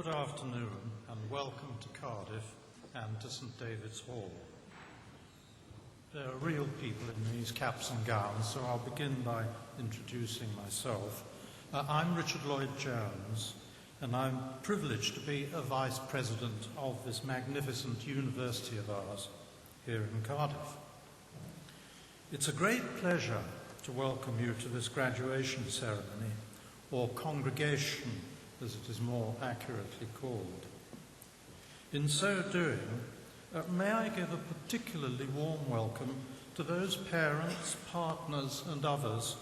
Good afternoon and welcome to Cardiff and to St David's Hall. There are real people in these caps and gowns, so I'll begin by introducing myself. I'm Richard Lloyd-Jones, and I'm privileged to be a Vice President of this magnificent university of ours here in Cardiff. It's a great pleasure to welcome you to this graduation ceremony, or congregation as it is more accurately called. In so doing, may I give a particularly warm welcome to those parents, partners and others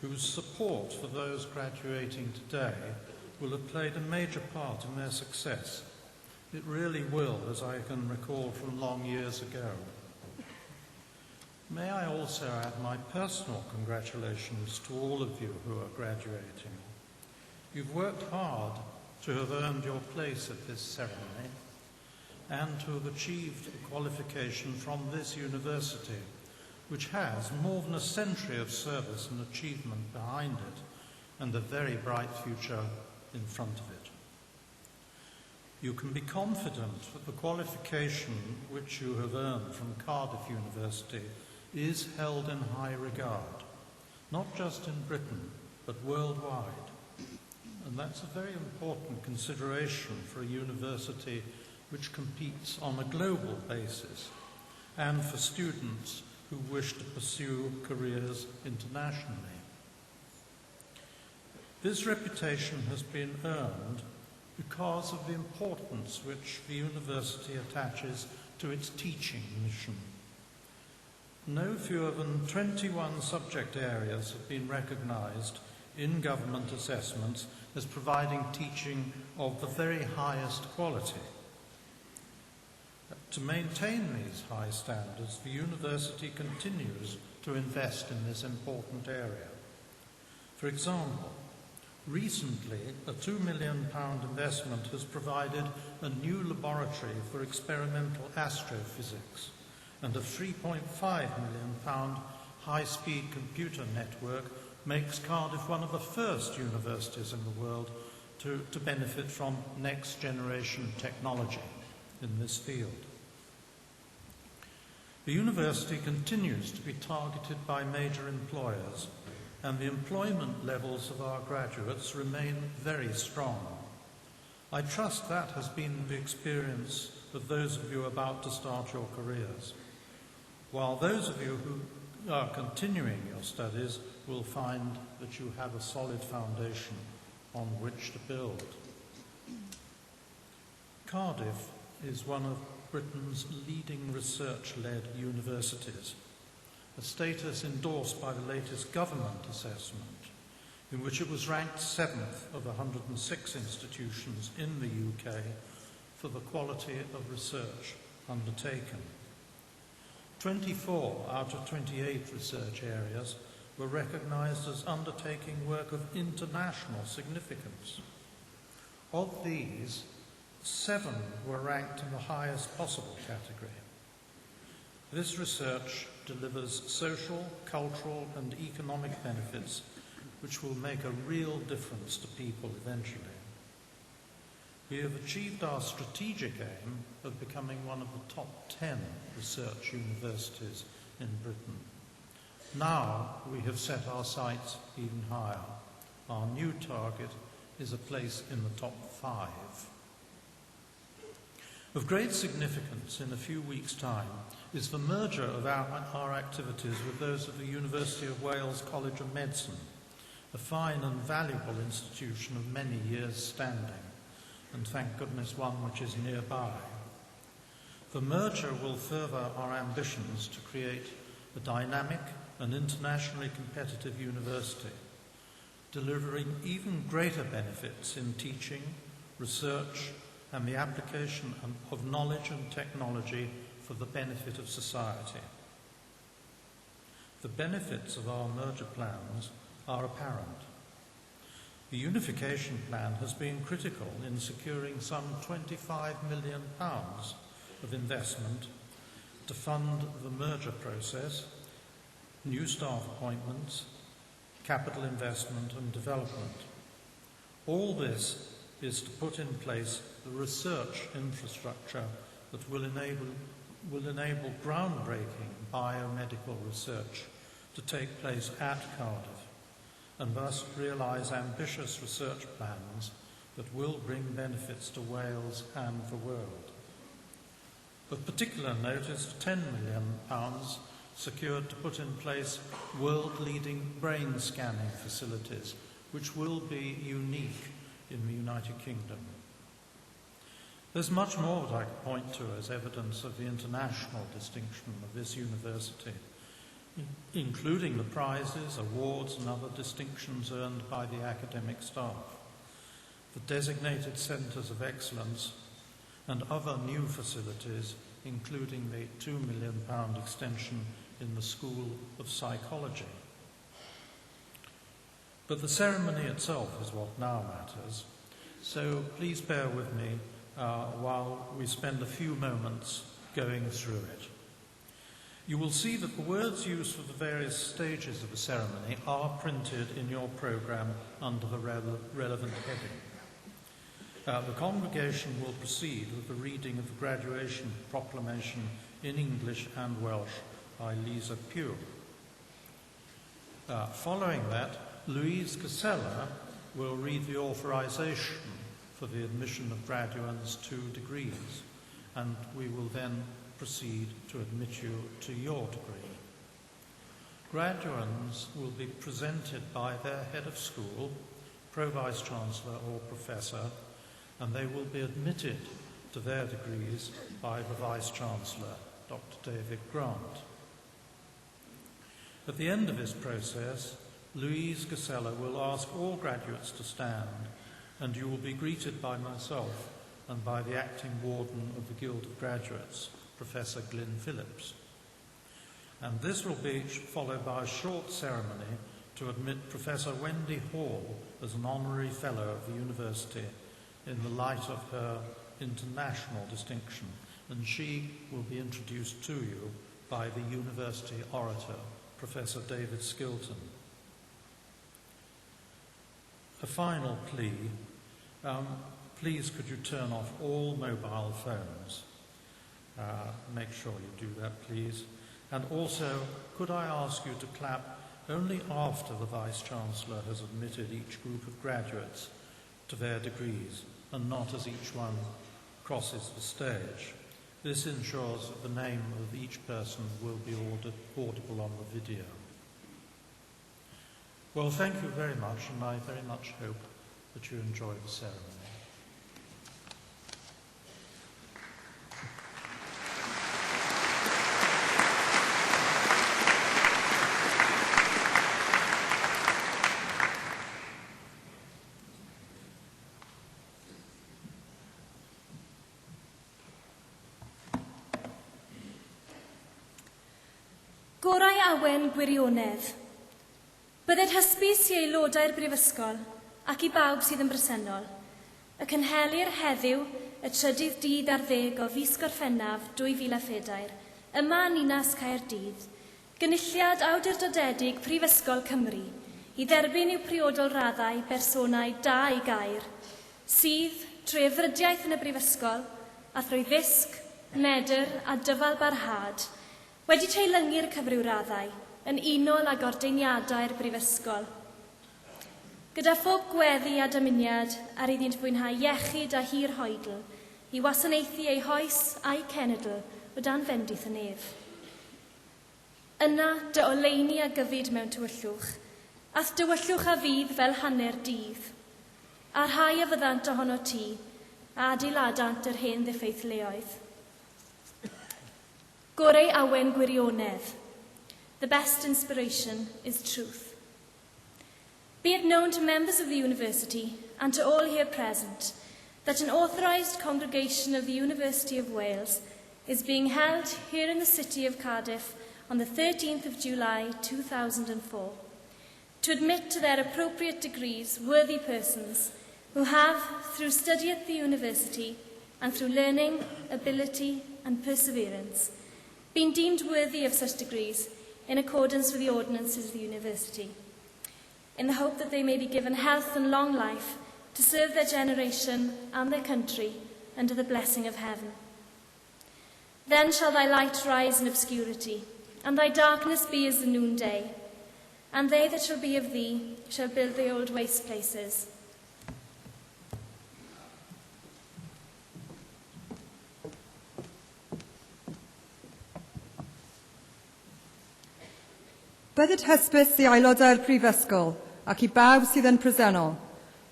whose support for those graduating today will have played a major part in their success. It really will, as I can recall from long years ago. May I also add my personal congratulations to all of you who are graduating. You've worked hard to have earned your place at this ceremony and to have achieved a qualification from this university, which has more than a century of service and achievement behind it and a very bright future in front of it. You can be confident that the qualification which you have earned from Cardiff University is held in high regard, not just in Britain, but worldwide. And that's a very important consideration for a university which competes on a global basis and for students who wish to pursue careers internationally. This reputation has been earned because of the importance which the university attaches to its teaching mission. No fewer than 21 subject areas have been recognised in government assessments as providing teaching of the very highest quality. To maintain these high standards, the university continues to invest in this important area. For example, recently a £2 million investment has provided a new laboratory for experimental astrophysics and a £3.5 million high-speed computer network makes Cardiff one of the first universities in the world to benefit from next-generation technology in this field. The university continues to be targeted by major employers, and the employment levels of our graduates remain very strong. I trust that has been the experience of those of you about to start your careers, while those of you who are continuing your studies will find that you have a solid foundation on which to build. Cardiff is one of Britain's leading research-led universities, a status endorsed by the latest government assessment, in which it was ranked 7th of 106 institutions in the UK for the quality of research undertaken. 24 out of 28 research areas were recognised as undertaking work of international significance. Of these, 7 were ranked in the highest possible category. This research delivers social, cultural and economic benefits which will make a real difference to people eventually. We have achieved our strategic aim of becoming one of the top 10 research universities in Britain. Now we have set our sights even higher. Our new target is a place in the top 5. Of great significance in a few weeks' time is the merger of our activities with those of the University of Wales College of Medicine, a fine and valuable institution of many years' standing, and thank goodness one which is nearby. The merger will further our ambitions to create a dynamic and internationally competitive university, delivering even greater benefits in teaching, research, and the application of knowledge and technology for the benefit of society. The benefits of our merger plans are apparent. The unification plan has been critical in securing some £25 million of investment to fund the merger process, new staff appointments, capital investment and development. All this is to put in place the research infrastructure that will enable groundbreaking biomedical research to take place at Cardiff, and thus realise ambitious research plans that will bring benefits to Wales and the world. Of particular note is £10 million secured to put in place world-leading brain scanning facilities, which will be unique in the United Kingdom. There's much more that I could point to as evidence of the international distinction of this university, including the prizes, awards and other distinctions earned by the academic staff, the designated centres of excellence and other new facilities, including the £2 million extension in the School of Psychology. But the ceremony itself is what now matters, so please bear with me while we spend a few moments going through it. You will see that the words used for the various stages of the ceremony are printed in your programme under the relevant heading. The congregation will proceed with the reading of the graduation proclamation in English and Welsh by Lisa Pugh. Following that, Louise Casella will read the authorisation for the admission of graduates to degrees, and we will then proceed to admit you to your degree. Graduands will be presented by their head of school, pro-vice-chancellor or professor, and they will be admitted to their degrees by the vice-chancellor, Dr. David Grant. At the end of this process, Louise Casella will ask all graduates to stand, and you will be greeted by myself and by the acting warden of the Guild of Graduates, Professor Glyn Phillips. And this will be followed by a short ceremony to admit Professor Wendy Hall as an honorary fellow of the university in the light of her international distinction, and she will be introduced to you by the university orator, Professor David Skilton. A final plea, please could you turn off all mobile phones? Make sure you do that, please. And also, could I ask you to clap only after the Vice-Chancellor has admitted each group of graduates to their degrees, and not as each one crosses the stage. This ensures that the name of each person will be audible on the video. Well, thank you very much, and I very much hope that you enjoy the ceremony. Gorau awen gwirionedd. Bydded hysbys i aelodau'r Brifysgol ac i bawb sydd yn bresennol, y cynhelir heddiw y 30 o fis Gorffennaf 2004 yma yn Ninas Caerdydd, gynulliad awdurdodedig Prifysgol Cymru i dderbyn i'w priodol raddau bersonau da i gair, sydd trwy efrydiaeth yn y Brifysgol a thrwy ddisg, medr a dyfal barhad, wedi teilyngu'r cyfryw raddau yn unol ag ordeiniadau'r Brifysgol. Gyda phob gweddi a dymuniad ar iddynt fwynhau iechyd a hir hoedl, i wasanaethu eu hoes a'i cenedl o dan fendith y nef. Yna dy oleini a gyfyd mewn tywyllwch, ath dywyllwch a fydd fel hanner dydd, a rhai a fyddant ohono ti, a adeiladant yr hen ddiffeithleoedd. Gorau awen gwirionedd. The best inspiration is truth. Be it known to members of the university and to all here present that an authorised congregation of the University of Wales is being held here in the city of Cardiff on the 13th of July 2004 to admit to their appropriate degrees worthy persons who have, through study at the university and through learning, ability and perseverance, been deemed worthy of such degrees in accordance with the ordinances of the university, in the hope that they may be given health and long life to serve their generation and their country under the blessing of heaven. Then shall thy light rise in obscurity, and thy darkness be as the noonday. And they that shall be of thee shall build the old waste places. Bydded hysbys i aelodau'r Brifysgol ac i bawb sydd yn presennol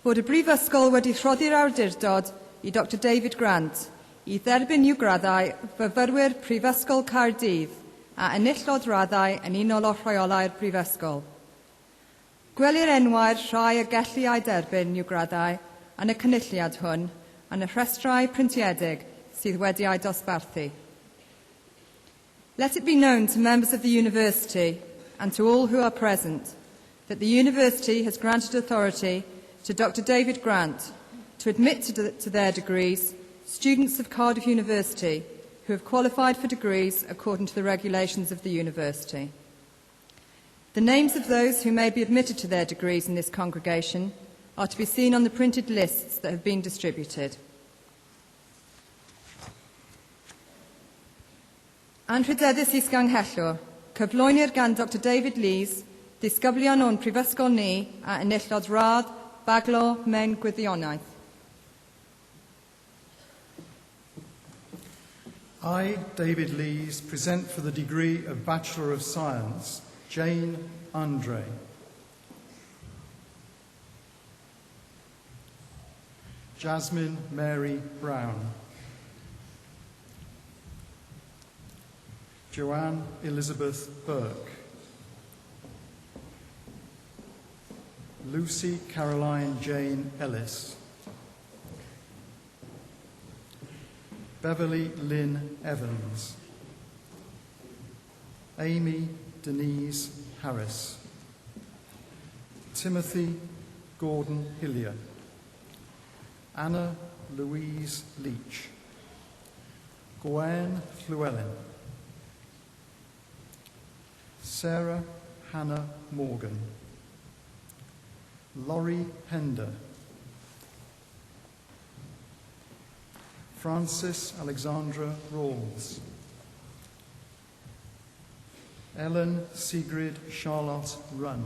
bod y Brifysgol wedi rhoddi'r awdurdod i Dr David Grant i dderbyn i'w graddau fyfyrwyr Prifysgol Cardiff a enillodd raddau yn unol o rheolau'r Brifysgol. Gwelir enwau'r rhai y gellu ei derbyn i'w graddau yn y cynulliad hwn yn y rhestrau printiedig sydd wedi ei dosbarthu. Let it be known to members of the University and to all who are present that the University has granted authority to Dr David Grant to admit to their degrees students of Cardiff University who have qualified for degrees according to the regulations of the University. The names of those who may be admitted to their degrees in this congregation are to be seen on the printed lists that have been distributed. Anrhydeddus is ganghellwr, cyflwynir gan Dr David Lees, disgyblion o'n Prifysgol ni a enillodd radd baglo mewn gwyddoniaeth. I, David Lees, present for the degree of Bachelor of Science, Jane Andre. Jasmine Mary Brown. Joanne Elizabeth Burke. Lucy Caroline Jane Ellis. Beverly Lynn Evans. Amy Denise Harris. Timothy Gordon Hillier. Anna Louise Leach. Gwen Llewellyn. Sarah Hannah Morgan. Laurie Pender. Frances Alexandra Rawls. Ellen Sigrid Charlotte Runn.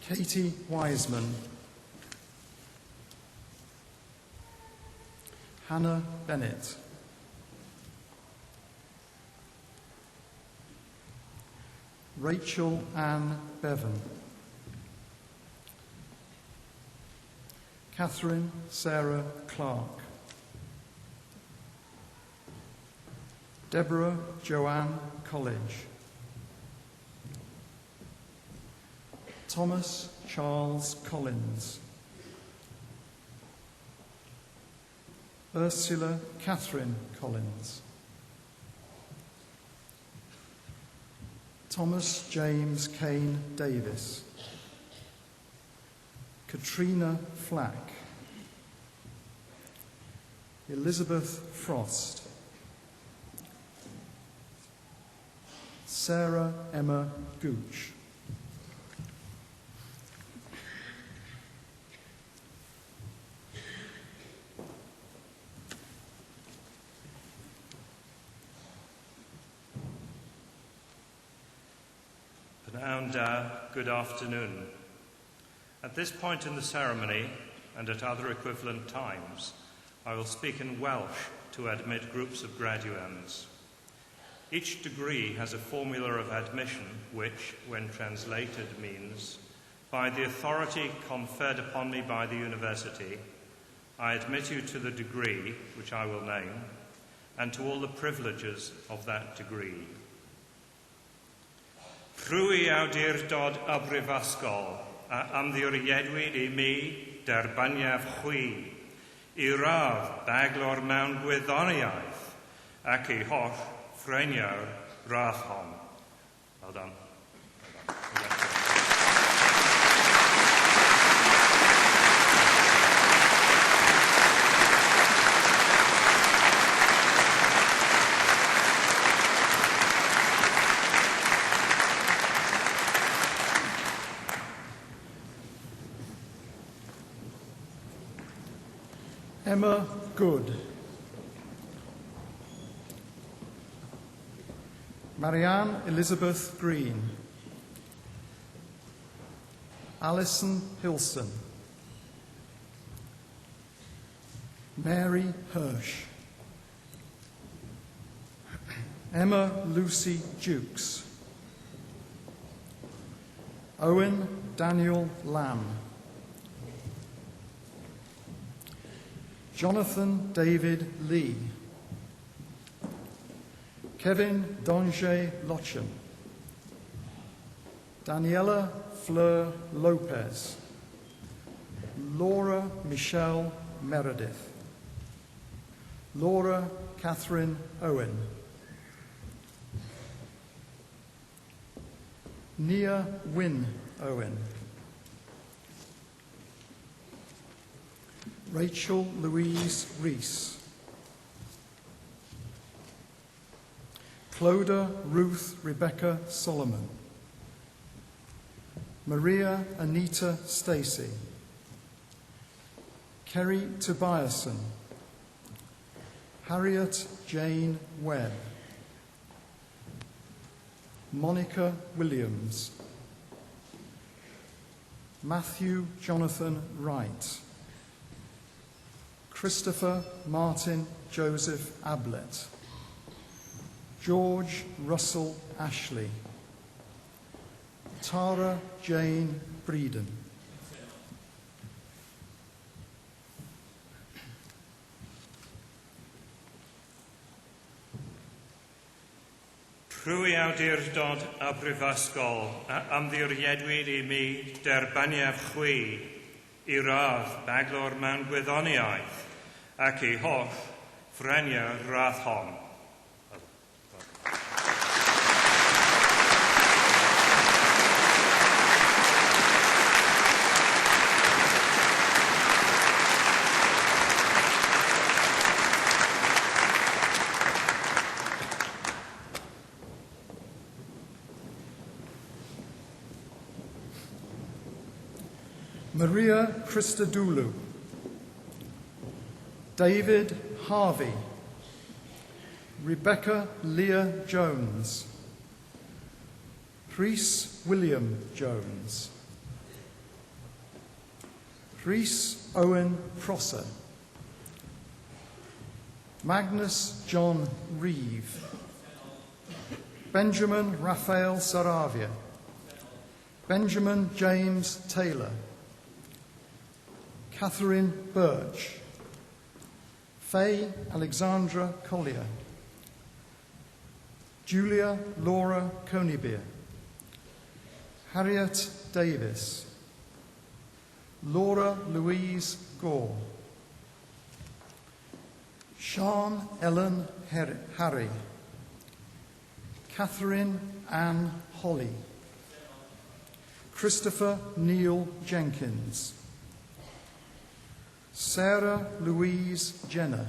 Katie Wiseman. Hannah Bennett. Rachel Ann Bevan. Catherine Sarah Clark. Deborah Joanne College. Thomas Charles Collins. Ursula Catherine Collins. Thomas James Kane Davis. Katrina Flack. Elizabeth Frost. Sarah Emma Gooch. Good afternoon. At this point in the ceremony, and at other equivalent times, I will speak in Welsh to admit groups of graduands. Each degree has a formula of admission which, when translated, means, by the authority conferred upon me by the University, I admit you to the degree, which I will name, and to all the privileges of that degree. Rwy awdurdod y Brifysgol a ymddiriedwyd I mi derbaniaf chwi I radd baglor mewn gwyddoniaeth ac I holl ffreniawr radd hon. Well done. Emma Good. Marianne Elizabeth Green. Alison Hilson. Mary Hirsch. Emma Lucy Jukes. Owen Daniel Lamb. Jonathan David Lee. Kevin Donje Lochen. Daniela Fleur Lopez. Laura Michelle Meredith. Laura Catherine Owen. Nia Wynne Owen. Rachel Louise Rees. Cloda Ruth Rebecca Solomon. Maria Anita Stacey. Kerry Tobiason. Harriet Jane Webb. Monica Williams. Matthew Jonathan Wright. Christopher Martin Joseph Ablett. George Russell Ashley. Tara Jane Breeden. Rwy awdurdod a brifysgol a ymddiriedwyd I mi derbaniaf chwi I radd baglor mewn gwyddoniaeth ac I holl ffreniau radd hon. Maria Christodoulou. David Harvey. Rebecca Leah Jones. Rhys William Jones. Rhys Owen Prosser. Magnus John Reeve. Benjamin Raphael Saravia. Benjamin James Taylor. Catherine Birch. Faye Alexandra Collier. Julia Laura Conybeer. Harriet Davis. Laura Louise Gore. Sean Ellen Harry. Catherine Ann Holly. Christopher Neil Jenkins. Sarah Louise Jenner.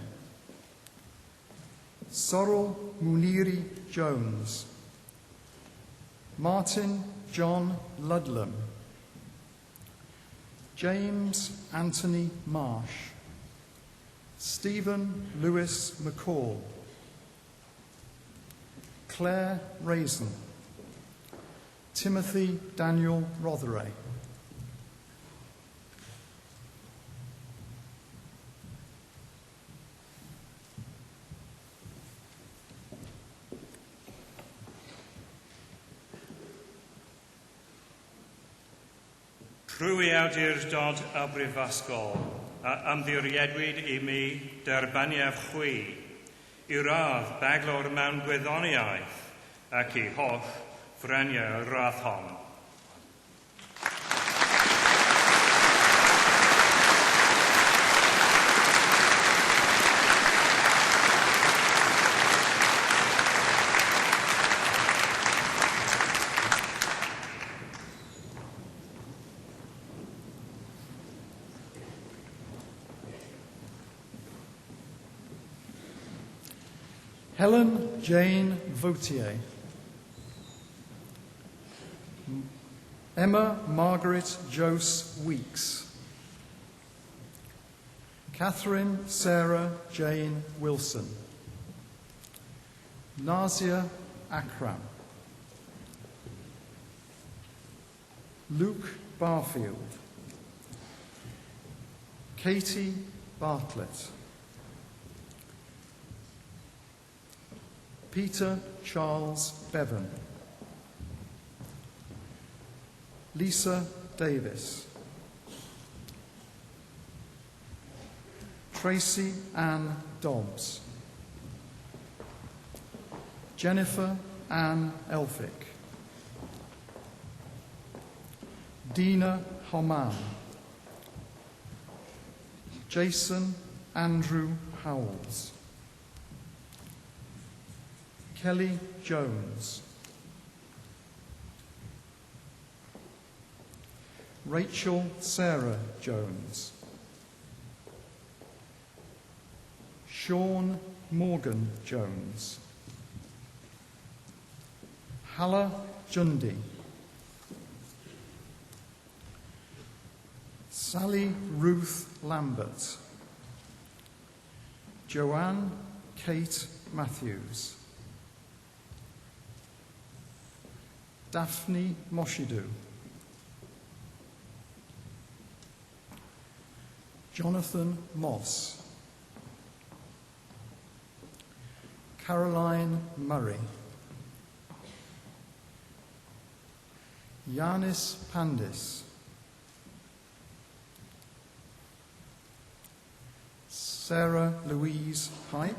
Sorrel Muniri Jones. Martin John Ludlam. James Anthony Marsh. Stephen Lewis McCall. Claire Raisin. Timothy Daniel Rotheray. Rwy awdurdod a brifysgol a ymddiriedwyd I mi derbaniaf chwi I radd baglor mewn gwyddoniaeth ac I holl ffreniau radd hon. Helen Jane Vautier. Emma Margaret Jose Weeks. Catherine Sarah Jane Wilson. Nazia Akram. Luke Barfield. Katie Bartlett. Peter Charles Bevan. Lisa Davis. Tracy Ann Dobbs. Jennifer Ann Elphick. Dina Homan. Jason Andrew Howells. Kelly Jones. Rachel Sarah Jones. Sean Morgan Jones. Hala Jundi. Sally Ruth Lambert. Joanne Kate Matthews. Daphne Moshidu. Jonathan Moss. Caroline Murray. Yanis Pandis. Sarah Louise Pipe.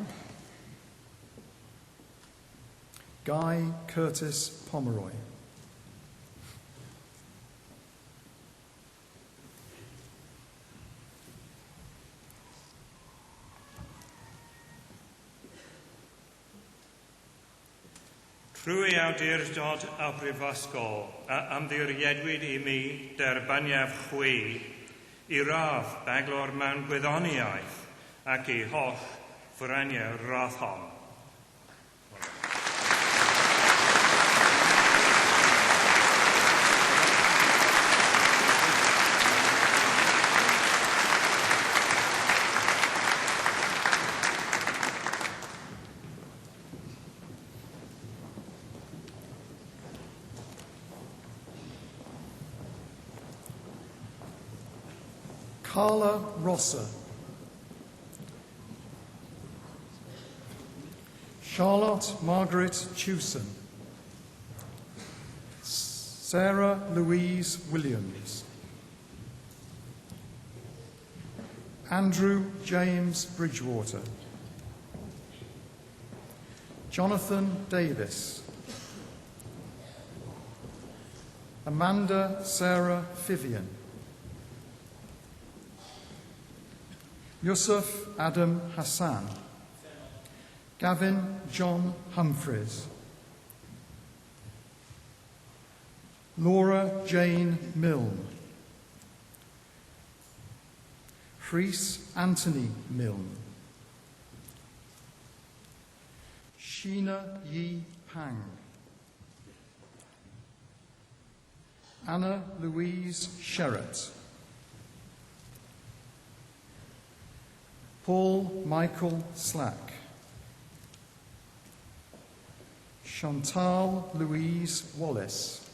Guy Curtis Pomeroy. Trwy awdurdod a brifysgol a ymddiriedwyd I mi derbaniaf chwi I radd beglor mewn gwyddoniaeth ac I holl ffraniau rathon. Carla Rosser. Charlotte Margaret Chewson. Sarah Louise Williams. Andrew James Bridgewater. Jonathan Davis. Amanda Sarah Vivian. Yusuf Adam Hassan. Gavin John Humphreys. Laura Jane Milne. Rhys Anthony Milne. Sheena Yi Pang. Anna Louise Sherratt. Paul Michael Slack. Chantal Louise Wallace.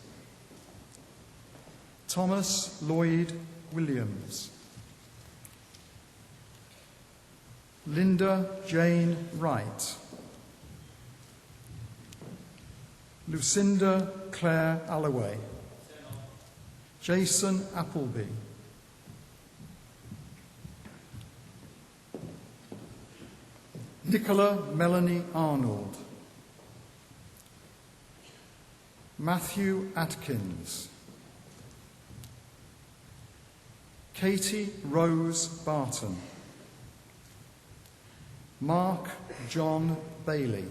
Thomas Lloyd Williams. Linda Jane Wright. Lucinda Claire Alloway. Jason Appleby. Nicola Melanie Arnold. Matthew Atkins. Katie Rose Barton. Mark John Bailey.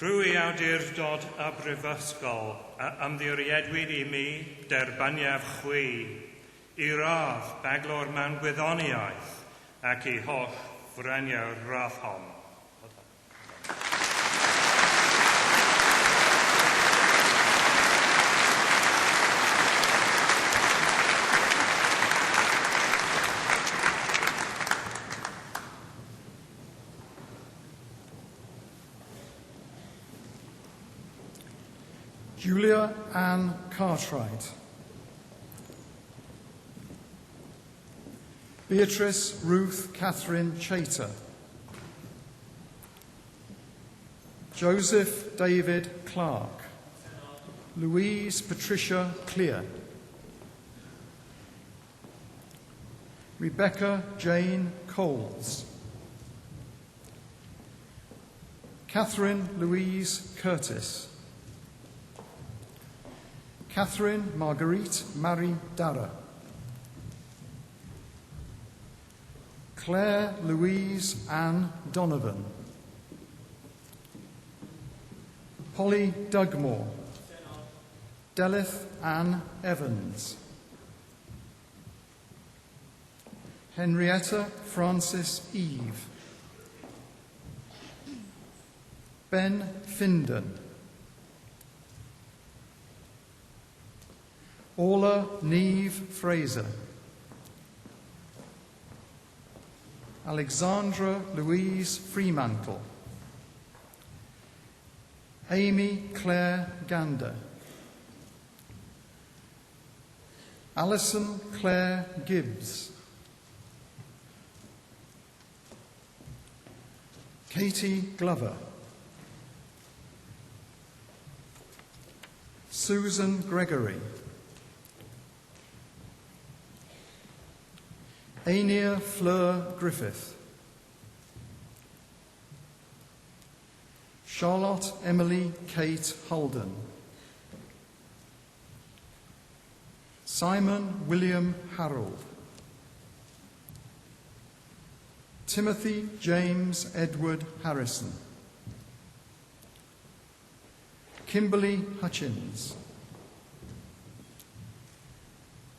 Trwy awdurdod a brifysgol a ymddiriedwyd I mi derbaniaf chwi I radd beglor mewn gwyddoniaeth ac I holl freniau radd hon. Julia Ann Cartwright, Beatrice Ruth Catherine Chater, Joseph David Clark, Louise Patricia Clear, Rebecca Jane Coles, Catherine Louise Curtis, Catherine Marguerite Marie Dara, Claire Louise Ann Donovan, Polly Dugmore, Delith Ann Evans, Henrietta Francis Eve, Ben Finden, Orla Neve Fraser, Alexandra Louise Fremantle, Amy Claire Gander, Alison Claire Gibbs, Katie Glover, Susan Gregory, Ainia Fleur Griffith, Charlotte Emily Kate Holden, Simon William Harold, Timothy James Edward Harrison, Kimberly Hutchins,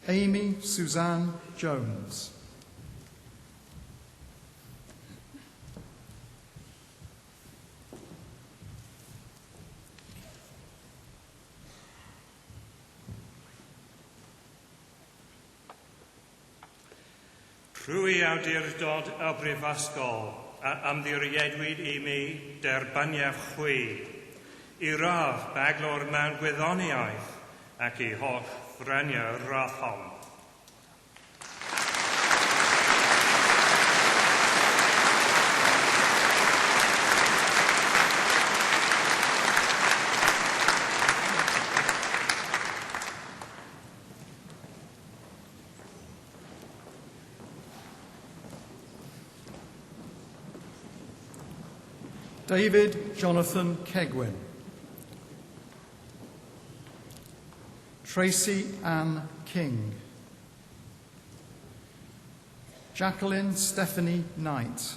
Amy Suzanne Jones, Rwy awdurdod y brifysgol a ymddiriedwyd I mi derbaniaf chwi I radd baglor mewn gwyddoniaeth ac I holl freniau rathon. David Jonathan Kegwin, Tracy Ann King, Jacqueline Stephanie Knight,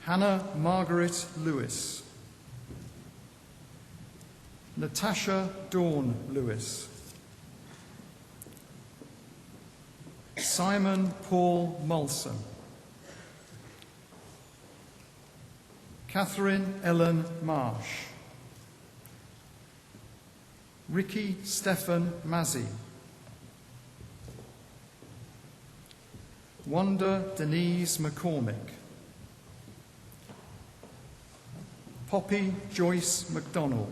Hannah Margaret Lewis, Natasha Dawn Lewis, Simon Paul Molson, Catherine Ellen Marsh, Ricky Stephan Mazzi, Wanda Denise McCormick, Poppy Joyce MacDonald,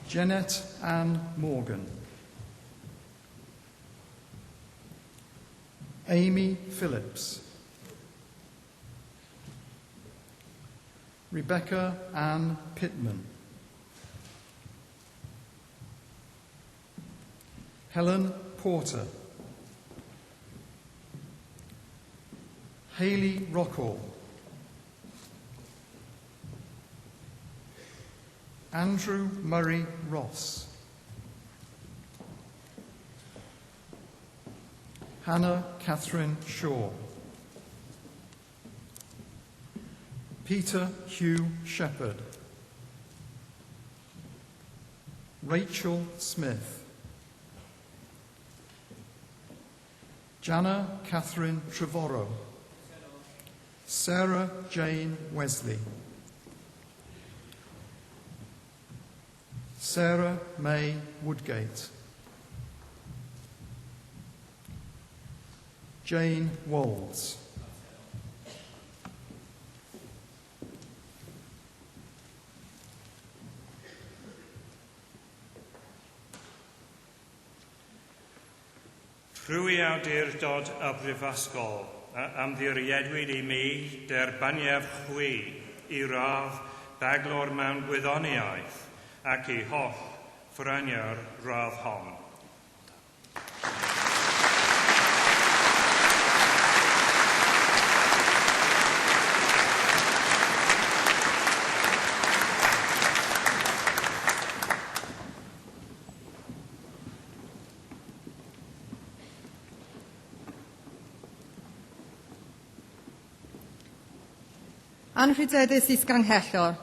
Jeanette Ann Morgan, Amy Phillips, Rebecca Ann Pittman, Helen Porter, Hayley Rockall, Andrew Murray Ross, Hannah Catherine Shaw, Peter Hugh Shepherd, Rachel Smith, Jana Catherine Trevorrow, Sarah Jane Wesley, Sarah May Woodgate, Jane Walls, Rwy awdurdod y brifysgol am ddirieddwyd I mi derbaniaf chwi I radd baglor mewn gwyddoniaeth ac I holl ffraniau'r radd hon. Anrhydeddus Isganghellor,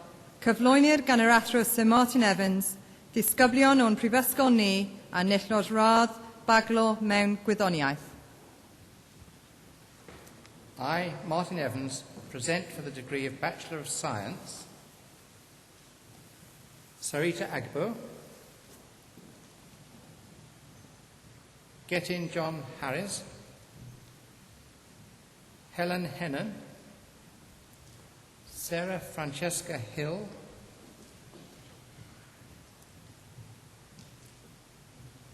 cyflwynir gan yr athro Sir Martin Evans, disgyblion o'n prifysgol ni a nillod radd baglo mewn gwyddoniaeth. I, Martin Evans, present for the degree of Bachelor of Science, Sarita Agbo, Getin John Harris, Helen Hennon, Sarah Francesca Hill,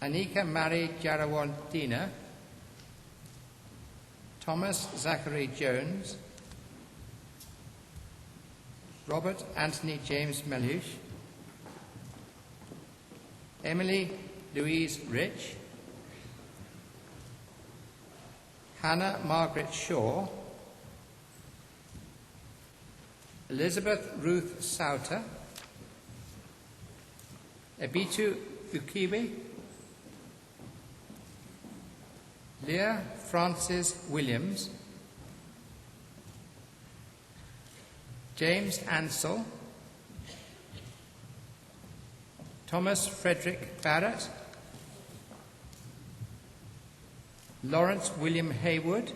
Anika Marie Jarawardina, Thomas Zachary Jones, Robert Anthony James Melush, Emily Louise Rich, Hannah Margaret Shaw, Elizabeth Ruth Sauter, Ebitu Ukiwe, Leah Francis Williams, James Ansell, Thomas Frederick Barrett, Lawrence William Haywood,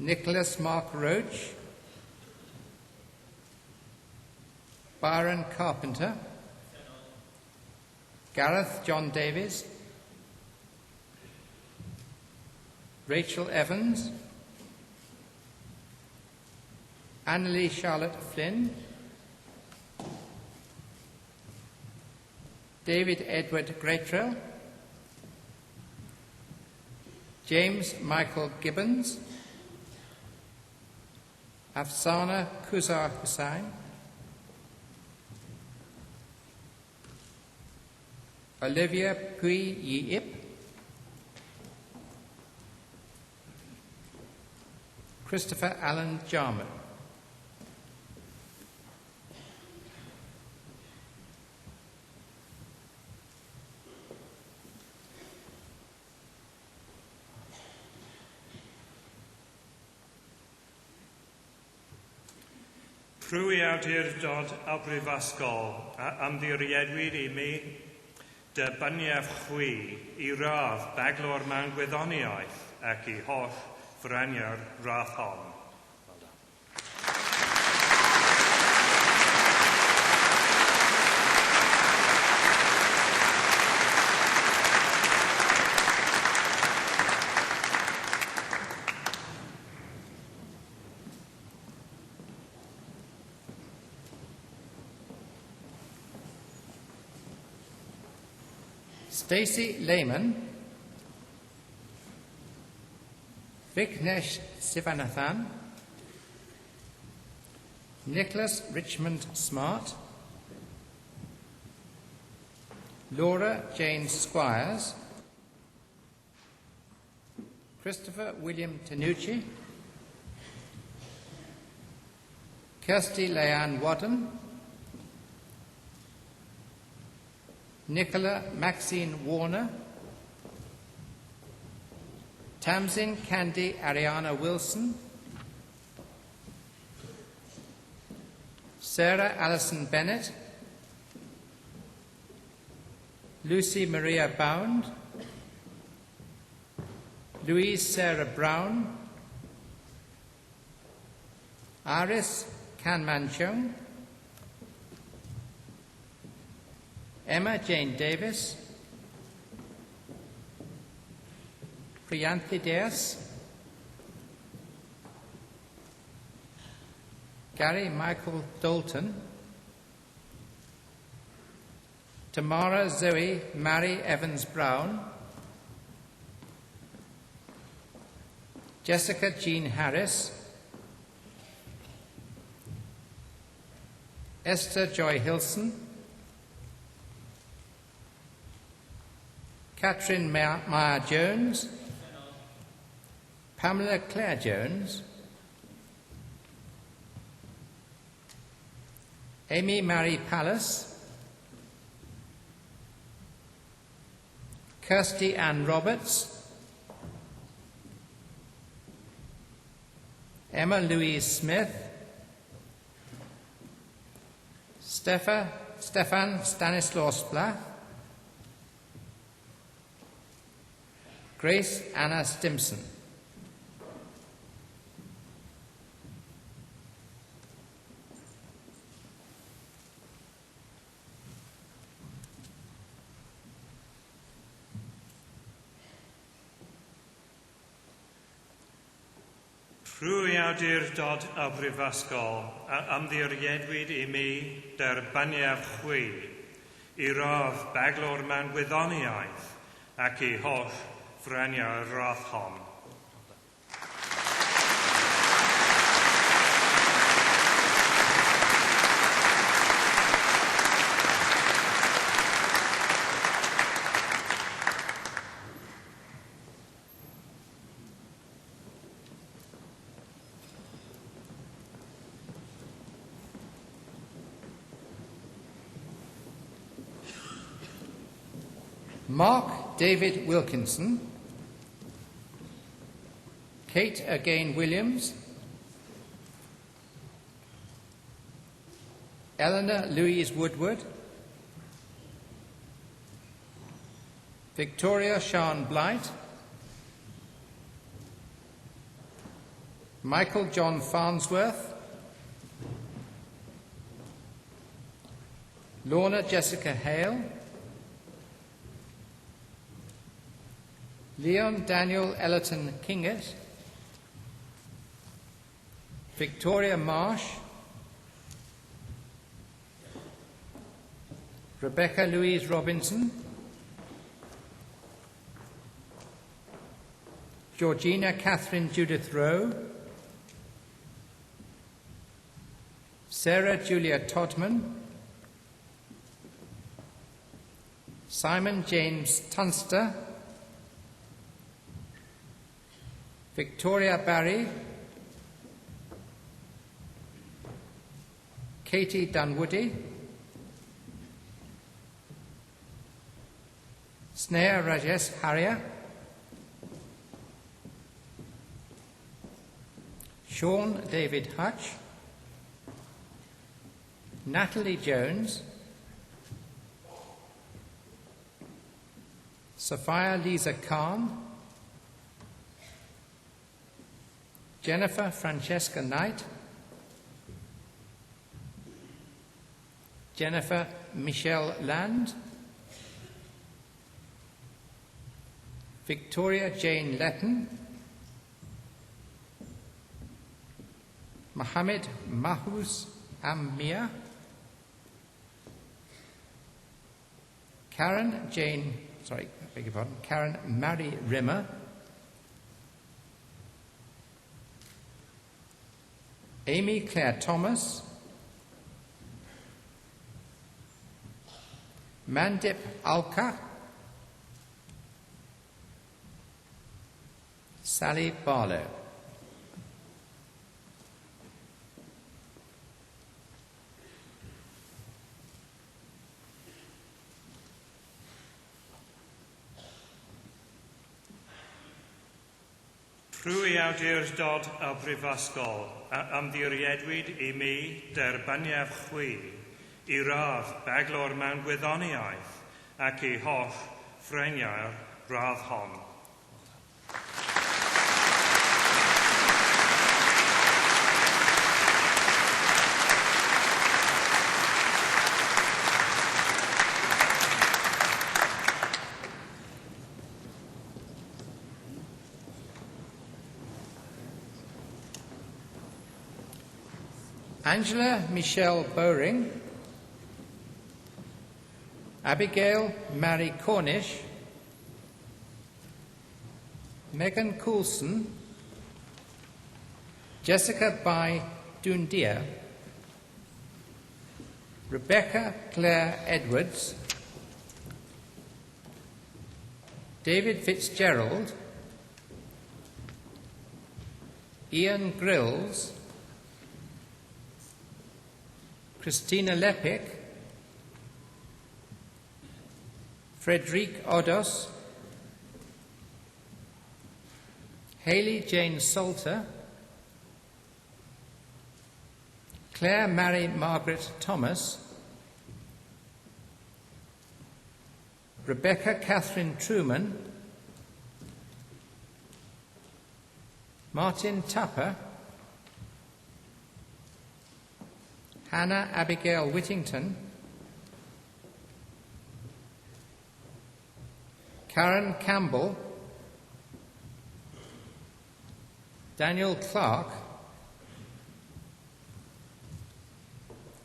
Nicholas Mark Roach, Byron Carpenter, Gareth John Davies, Rachel Evans, Annalie Charlotte Flynn, David Edward Greatrell, James Michael Gibbons, Afsana Kuzar Hussain, Olivia Pui Yip, Christopher Allen Jarman. Rwy awdurdod y brifysgol am ddirieddwyd I mi dybyniaf chwi I radd baglor mewn gwyddoniaeth ac I holl ffraniau'r radd hon. Stacey Lehman, Vignesh Sivanathan, Nicholas Richmond Smart, Laura Jane Squires, Christopher William Tanucci, Kirsty Leanne Wadden, Nicola Maxine Warner, Tamsin Candy Ariana Wilson, Sarah Alison Bennett, Lucy Maria Bound, Louise Sarah Brown, Iris Kanmanchung, Emma Jane Davis, Priyanthi Deas, Gary Michael Dalton, Tamara Zoe Mary Evans Brown, Jessica Jean Harris, Esther Joy Hilson, Catherine Meyer Jones, Pamela Claire Jones, Amy Marie Pallas, Kirsty Ann Roberts, Emma Louise Smith, Stefan Stanislaus Splath, Grace Anna Stimson. Rwy awdurdod y Brifysgol a ymddiriedwyd I mi derbaniaf chwi I rodd beglor mewn gwyddoniaeth ac I holl freniau'r rodd hon. Mark David Wilkinson, Kate Again Williams, Eleanor Louise Woodward, Victoria Sean Blight, Michael John Farnsworth, Lorna Jessica Hale, Leon Daniel Ellerton Kingett, Victoria Marsh, Rebecca Louise Robinson, Georgina Catherine Judith Rowe, Sarah Julia Todman, Simon James Tunster, Victoria Barry, Katie Dunwoody, Sneha Rajesh Harrier, Sean David Hutch, Natalie Jones, Sophia Lisa Khan, Jennifer Francesca Knight, Jennifer Michelle Land, Victoria Jane Letton, Mohammed Mahous Amir, Karen Mary Rimmer, Amy Claire Thomas, Mandip Alka, Sally Barlow. Rwy awdurdod y Brifysgol a ymddiriedwyd I mi derbaniaf chwi I radd beglor mewn gwyddoniaeth ac I holl freniau'r radd hon. Angela Michelle Bowring, Abigail Mary Cornish, Megan Coulson, Jessica Bai Dundia, Rebecca Claire Edwards, David Fitzgerald, Ian Grills, Christina Lepik, Frederic Odos, Hayley Jane Salter, Claire Mary Margaret Thomas, Rebecca Catherine Truman, Martin Tupper, Hannah Abigail Whittington, Karen Campbell, Daniel Clark,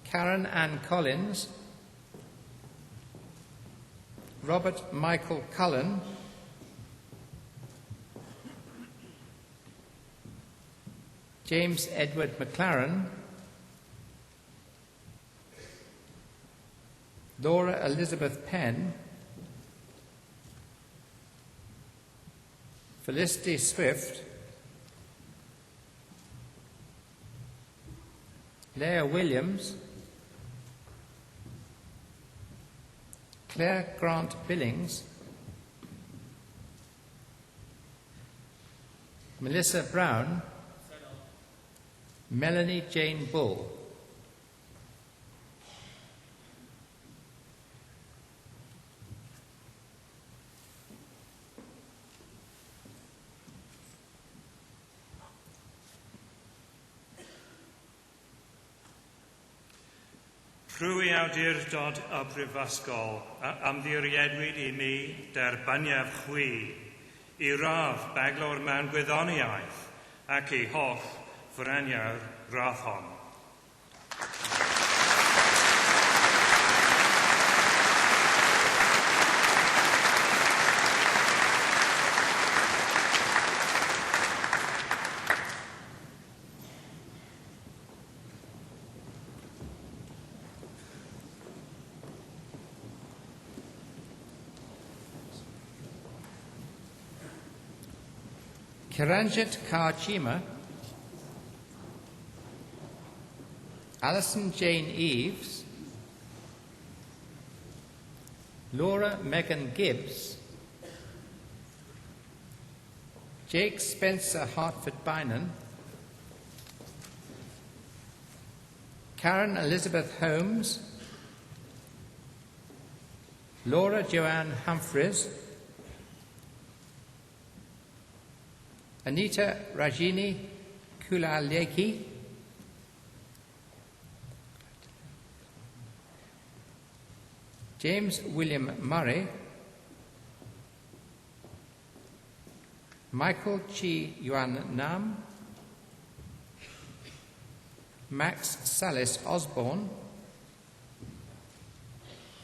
Karen Ann Collins, Robert Michael Cullen, James Edward McLaren, Laura Elizabeth Penn, Felicity Swift, Leah Williams, Claire Grant Billings, Melissa Brown, Melanie Jane Bull. Rwy awdurdod y Brifysgol ymddiriedwyd I mi derbyniaf chwi I radd beglor mewn gwyddoniaeth ac I holl fyreniawr radd hon. Kiranjit Kaur Alison Jane Eves, Laura Megan Gibbs, Jake Spencer Hartford Bynon, Karen Elizabeth Holmes, Laura Joanne Humphreys, Anita Rajini Kulaleki, James William Murray, Michael Chi Yuan Nam, Max Salis Osborne,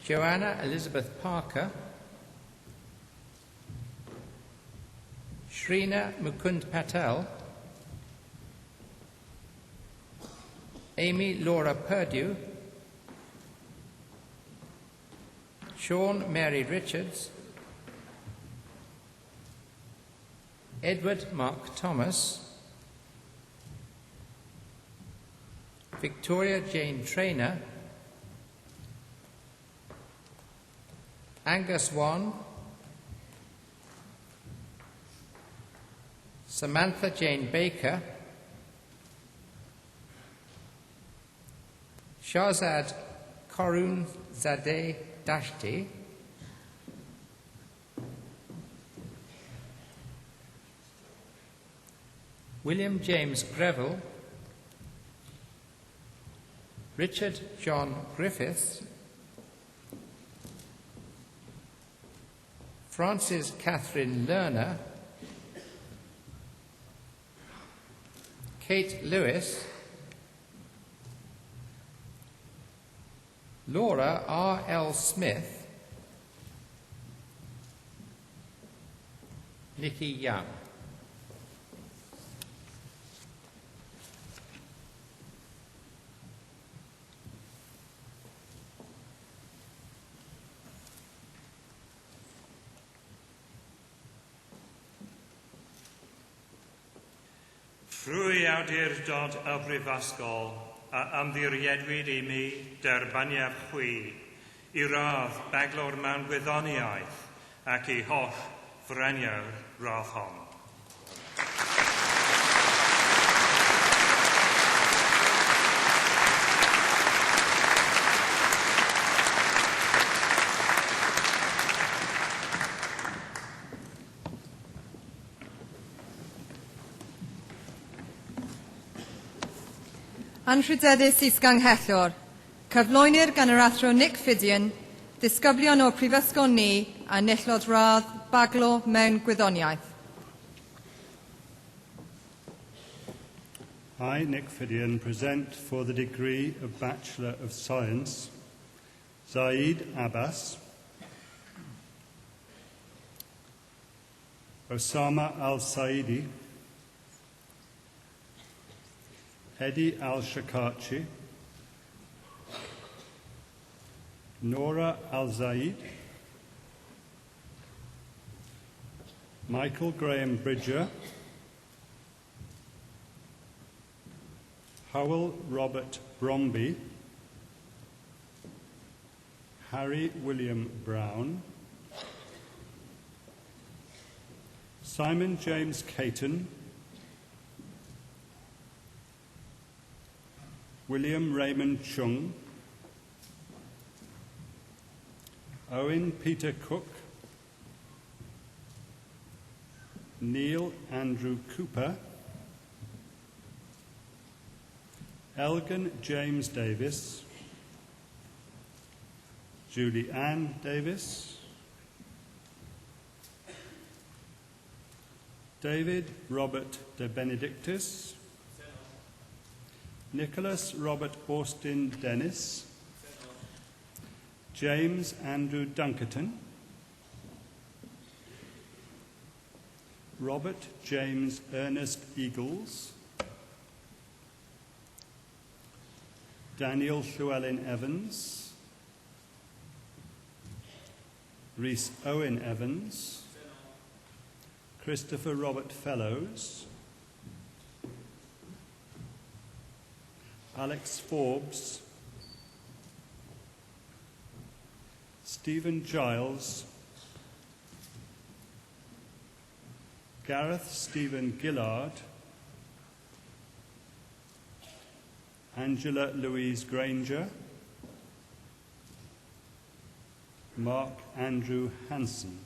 Joanna Elizabeth Parker, Shrina Mukund Patel, Amy Laura Purdue, Sean Mary Richards, Edward Mark Thomas, Victoria Jane Traynor, Angus Wan, Samantha Jane Baker, Shahzad Karun Zadeh Dashti, William James Greville, Richard John Griffiths, Frances Catherine Lerner, Kate Lewis, Laura R.L. Smith, Nikki Young. Rwy awdurdod y Brifysgol a ymddiriedwyd I mi derbaniad chwi I radd beglor mewn gwyddoniaeth ac I holl freniawr radd hon. Anrhydeddus Isganghellor, cyflwynir gan yr athro Nick Fidian, ddisgyblion o Prifysgol ni a nillod radd baglo mewn gwyddoniaeth. I, Nick Fidian, present for the degree of Bachelor of Science, Zaid Abbas, Osama Al-Saidi, Eddie Al-Shakachi, Nora Al-Zaid, Michael Graham Bridger, Howell Robert Bromby, Harry William Brown, Simon James Caton, William Raymond Chung, Owen Peter Cook, Neil Andrew Cooper, Elgin James Davis, Julie Ann Davis, David Robert De Benedictus, Nicholas Robert Austin Dennis, James Andrew Dunkerton, Robert James Ernest Eagles, Daniel Llewellyn Evans, Rhys Owen Evans, Christopher Robert Fellows, Alex Forbes, Stephen Giles, Gareth Stephen Gillard, Angela Louise Granger, Mark Andrew Hansen.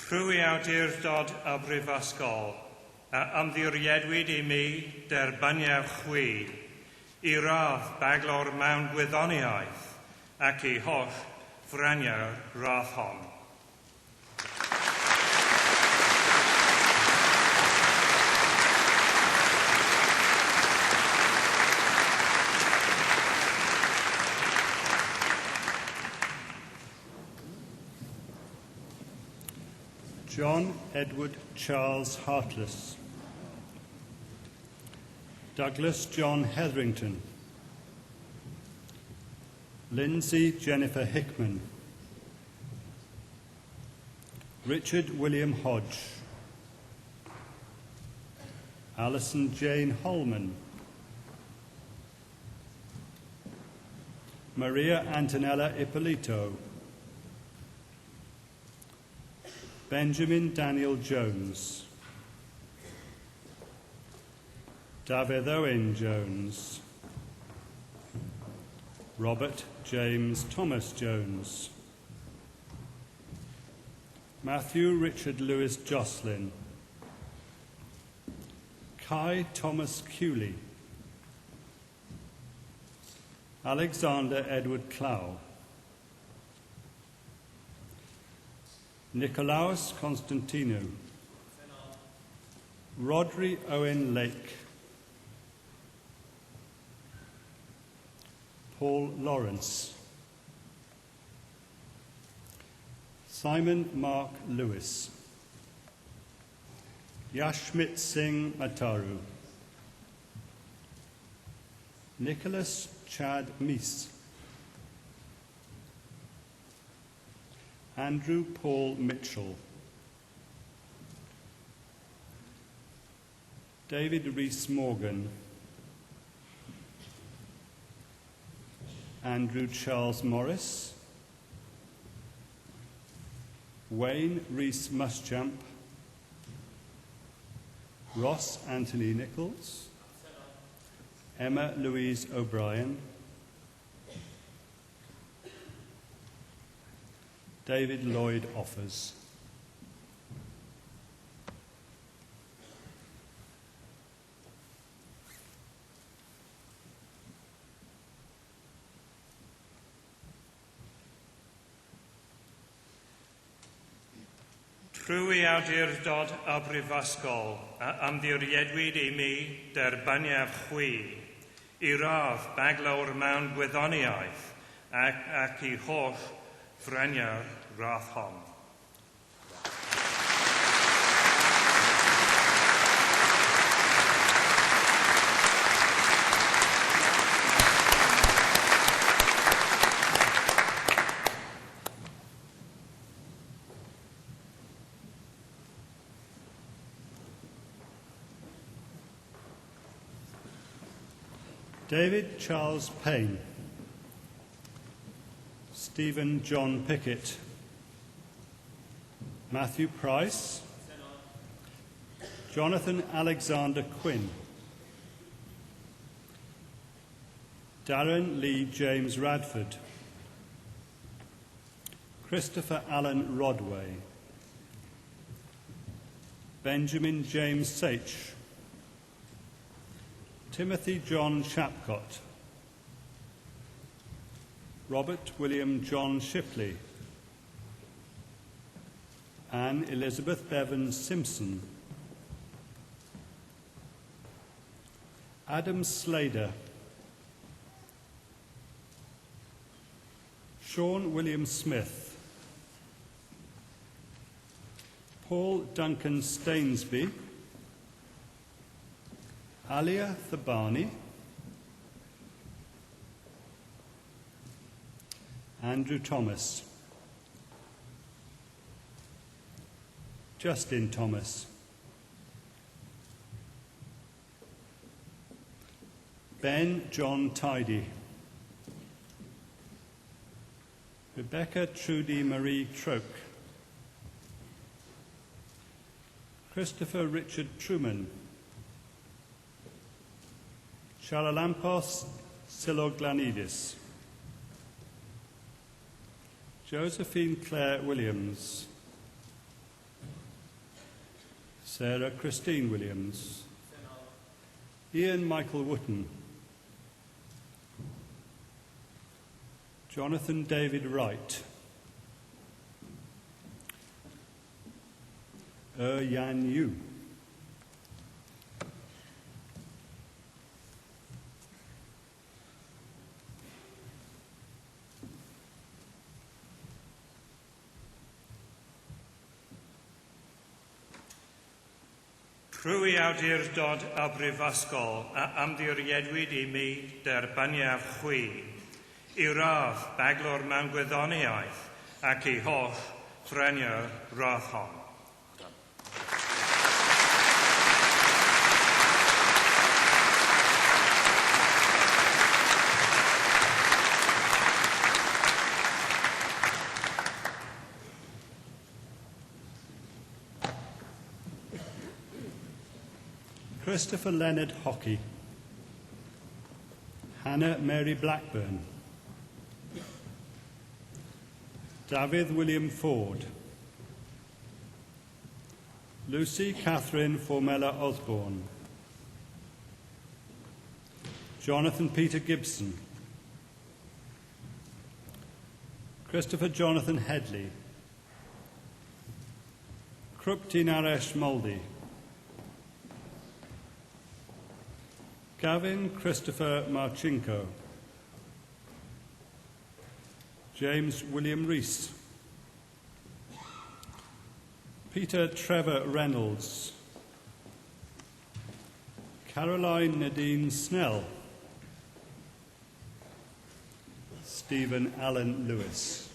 Rwy awdurdod y Brifysgol a ymddiriedwyd I mi derbaniad chwi I radd beglor mewn gwyddoniaeth ac I holl freniawr radd hon. John Edward Charles Hartless, Douglas John Hetherington, Lindsay Jennifer Hickman, Richard William Hodge, Alison Jane Holman, Maria Antonella Ippolito, Benjamin Daniel Jones, David Owen Jones, Robert James Thomas Jones, Matthew Richard Lewis Jocelyn, Kai Thomas Cooley, Alexander Edward Clow, Nicolaus Constantino, Rodri Owen Lake, Paul Lawrence, Simon Mark Lewis, Yashmit Singh Ataru, Nicholas Chad Meese, Andrew Paul Mitchell, David Rees Morgan, Andrew Charles Morris, Wayne Rees Muschamp, Ross Anthony Nichols, Emma Louise O'Brien, David Lloyd Offers. Trwy awdurdod a brifysgol a ymddiriedwyd I mi derbyniaf chwi I radd baglawr mewn gwyddoniaeth ac I holl ffreniau'r radd hon. David Charles Payne, Stephen John Pickett, Matthew Price, Jonathan Alexander Quinn, Darren Lee James Radford, Christopher Allen Rodway, Benjamin James Sach, Timothy John Shapcott, Robert William John Shipley, Anne Elizabeth Bevan Simpson, Adam Slader, Sean William Smith, Paul Duncan Stainsby, Alia Thabani, Andrew Thomas, Justin Thomas, Ben John Tidy, Rebecca Trudy Marie Troke, Christopher Richard Truman, Charalampos Siloglanidis, Josephine Claire Williams, Sarah Christine Williams, Ian Michael Wotton, Jonathan David Wright, Yan Yu, Trwy awdurdod a brifysgol a ymddiriedwyd I mi derbyniaf chwi I radd baglwr mewn gwyddoniaeth ac I holl ffreniau'r radd hon. Christopher Leonard Hockey, Hannah Mary Blackburn, David William Ford, Lucy Catherine Formella Osborne, Jonathan Peter Gibson, Christopher Jonathan Headley, Krupti Naresh Moldy. Gavin Christopher Marchinko. James William Rees. Peter Trevor Reynolds. Caroline Nadine Snell. Stephen Allen Lewis.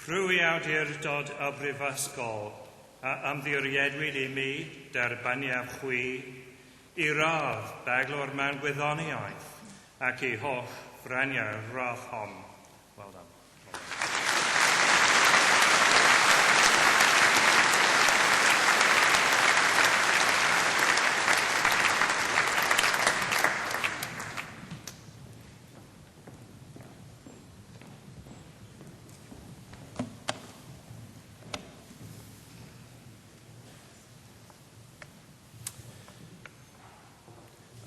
Trwy awdurdod y Brifysgol a ymddiriedwyd I mi derbaniaf chwi I radd beglor mewn gwyddoniaeth ac I holl franiau radd hon. Well done.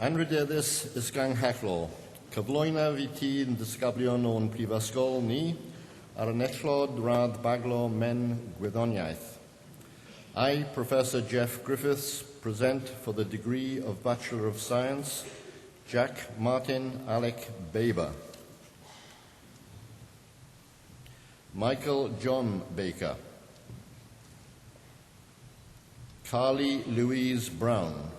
Anrydeddus ysgang hechlo, cyflwyna fi ti yn disgyblion o'n prifysgol ni ar y nellod radd baglo men gwyddoniaeth. I, Professor Jeff Griffiths, present for the degree of Bachelor of Science, Jack Martin Alec Baber. Michael John Baker. Carly Louise Brown.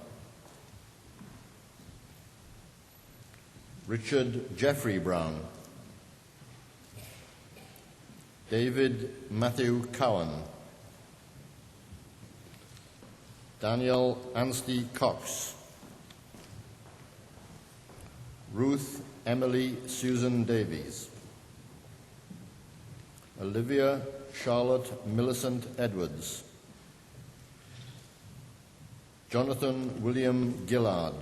Richard Jeffrey Brown. David Matthew Cowan. Daniel Anstey Cox. Ruth Emily Susan Davies. Olivia Charlotte Millicent Edwards. Jonathan William Gillard.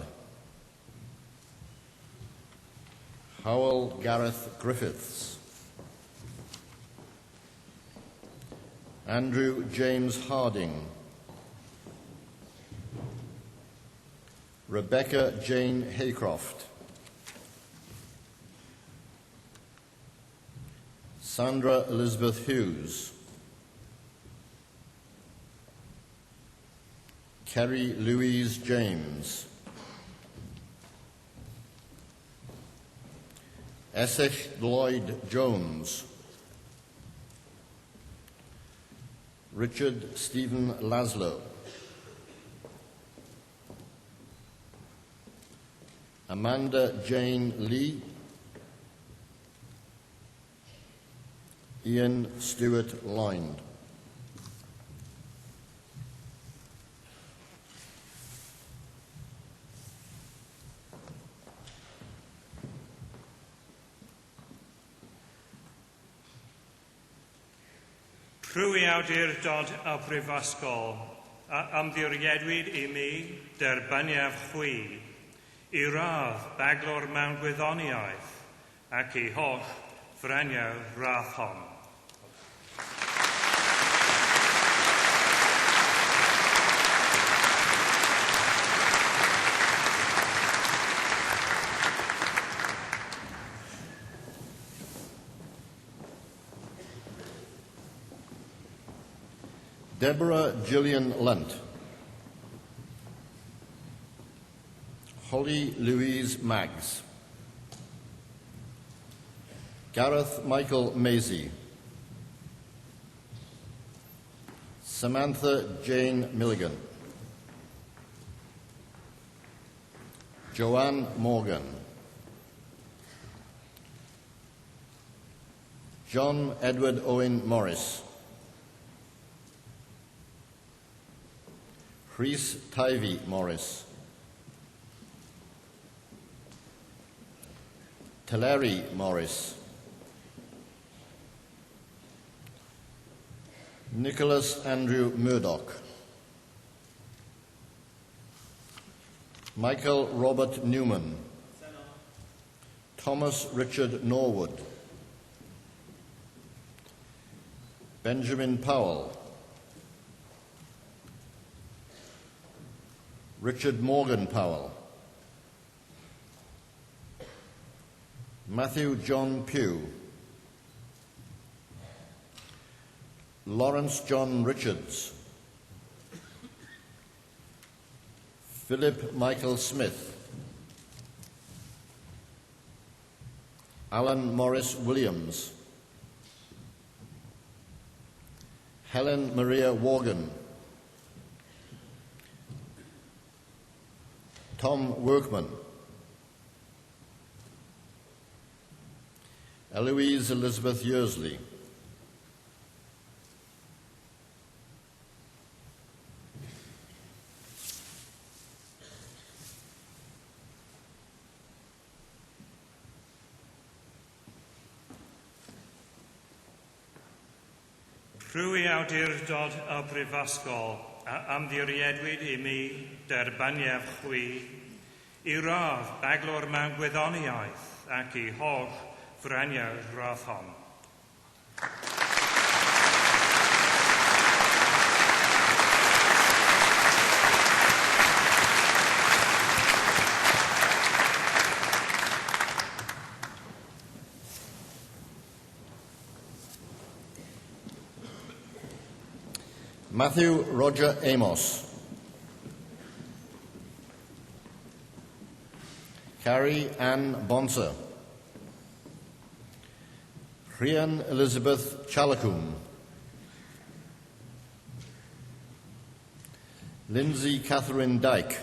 Howell Gareth Griffiths. Andrew James Harding. Rebecca Jane Haycroft. Sandra Elizabeth Hughes. Kerry Louise James. Essex Lloyd Jones. Richard Stephen Laszlo. Amanda Jane Lee. Ian Stewart Lind. Trwy awdurdod y Brifysgol a ymddiriedwyd I mi derbaniaf chwi I radd beglor mewn gwyddoniaeth ac I holl franiau radd hon. Deborah Gillian Lunt. Holly Louise Maggs. Gareth Michael Maisie. Samantha Jane Milligan. Joanne Morgan. John Edward Owen Morris. Rhys Tyvie Morris. Teleri Morris. Nicholas Andrew Murdoch. Michael Robert Newman. Thomas Richard Norwood. Benjamin Powell, Richard Morgan Powell, Matthew John Pugh, Lawrence John Richards, Philip Michael Smith, Alan Morris Williams, Helen Maria Worgan, Tom Workman, Eloise Elizabeth Yearsley, Rhyw i awdurdod y Brifysgol a ymddiriedwyd I mi derbaniaf chwi I radd baglor mewn gwyddoniaeth ac I holl franiau'r radd hon. Matthew Roger Amos, Carrie Ann Bonser, Rhian Elizabeth Chalacombe, Lindsay Catherine Dyke,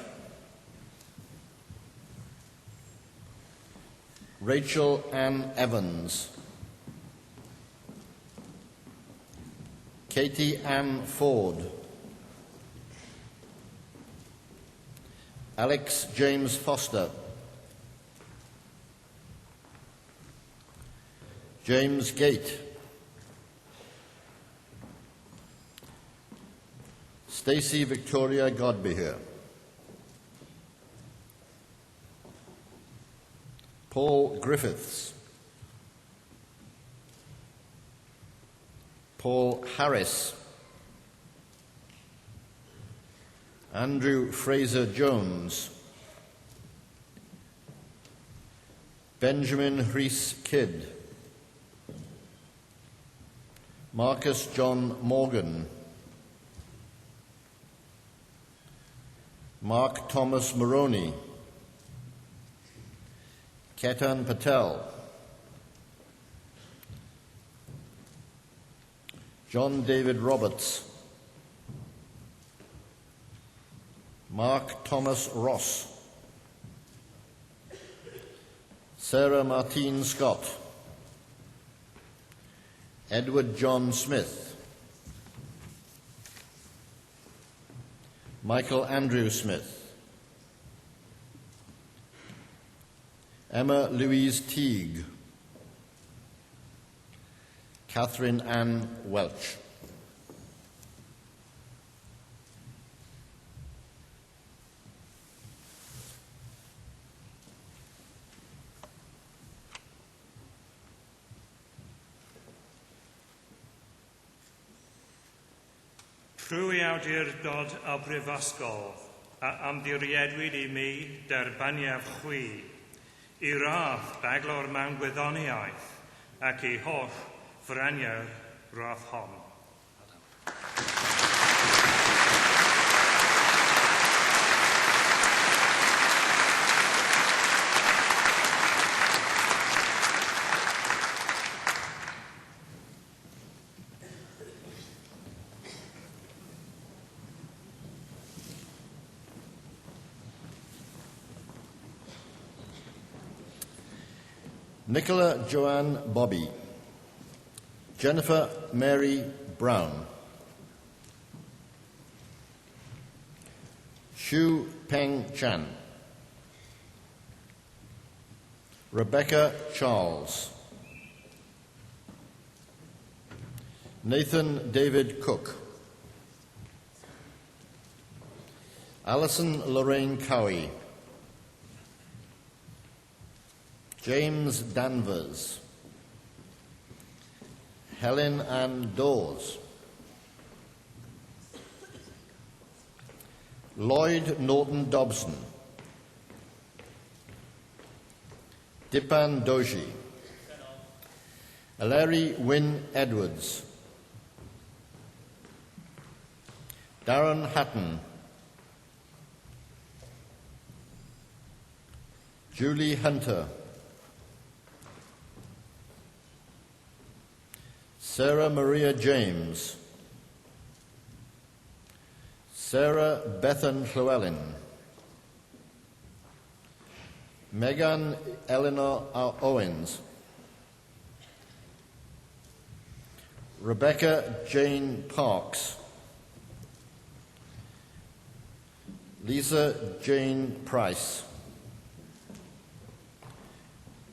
Rachel Ann Evans, Katie Ann Ford, Alex James Foster, James Gate, Stacey Victoria Godbehere, Paul Griffiths, Paul Harris, Andrew Fraser Jones, Benjamin Rhys Kidd, Marcus John Morgan, Mark Thomas Maroney, Ketan Patel, John David Roberts, Mark Thomas Ross, Sarah Martine Scott, Edward John Smith, Michael Andrew Smith, Emma Louise Teague, Catherine Ann Welch. Rhyw i awdurdod y Brifysgol a ymddiriedwyd I mi derbaniaf chwi I radd baglor mewn gwyddoniaeth ac I holl franiau'r radd hon. Nicola Joanne Bobby, Jennifer Mary Brown, Xu Peng Chan, Rebecca Charles, Nathan David Cook, Alison Lorraine Cowie, James Danvers, Helen Ann Dawes. Lloyd Norton Dobson. Dipan Doshi. Larry Wynne Edwards. Darren Hatton. Julie Hunter. Sarah Maria James. Sarah Bethan Llewellyn. Megan Eleanor Owens. Rebecca Jane Parks. Lisa Jane Price.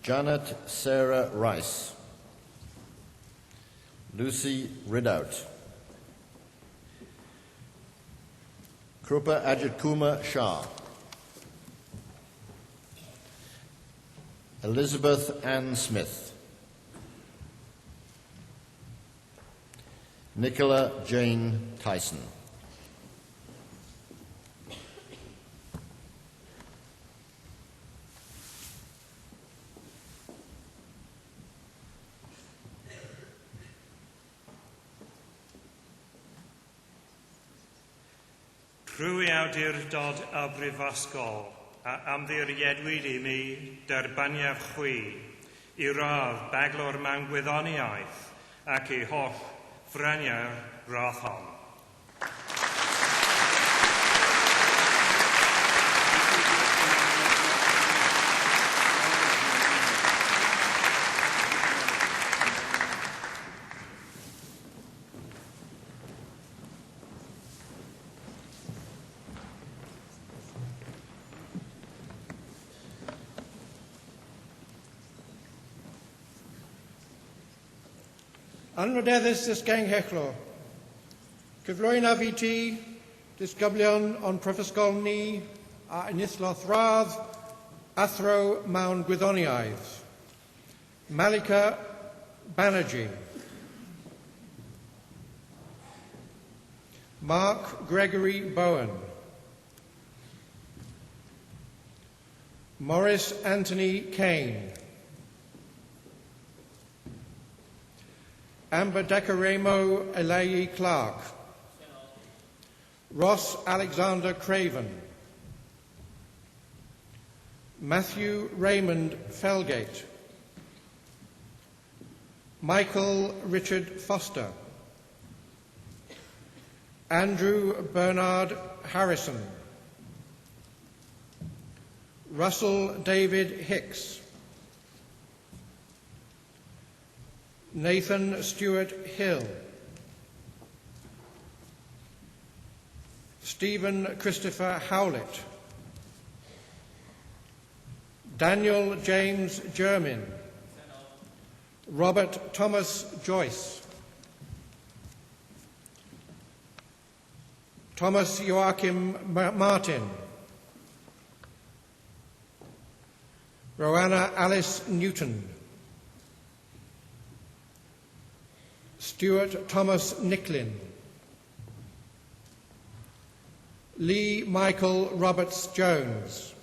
Janet Sarah Rice. Lucy Ridout. Krupa Ajit Shah. Elizabeth Ann Smith. Nicola Jane Tyson. Rwy awdurdod y brifysgol a ymddiriedwyd I mi derbaniaf chwi I radd baglor mewn gwyddoniaeth ac I holl freniau'r radd hon. Anrodeddus ysgain hechlo. Cyflwy'n fi ti, disgyblion o'n prifysgol ni a enillodd radd athro mewn gwyddoniaeth. Malika Banerjee. Mark Gregory Bowen. Morris Anthony Kane. Amber Decoremo Elayi Clark. Ross Alexander Craven. Matthew Raymond Felgate. Michael Richard Foster. Andrew Bernard Harrison. Russell David Hicks. Nathan Stewart Hill. Stephen Christopher Howlett. Daniel James Jermin. Robert Thomas Joyce. Thomas Joachim Martin. Roanna Alice Newton. Stuart Thomas Nicklin. Lee Michael Roberts Jones.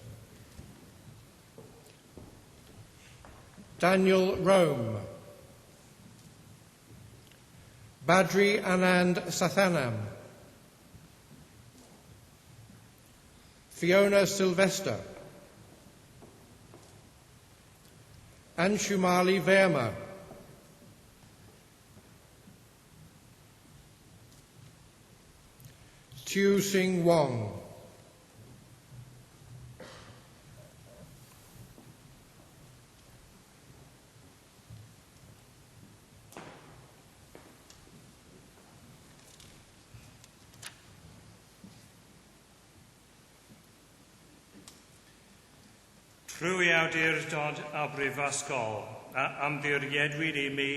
Daniel Rome. Badri Anand Sathanam. Fiona Sylvester. Anshumali Verma. Chiu Sing Wong. Rwy awdurdod a brifysgol a ymddiriedwyd I mi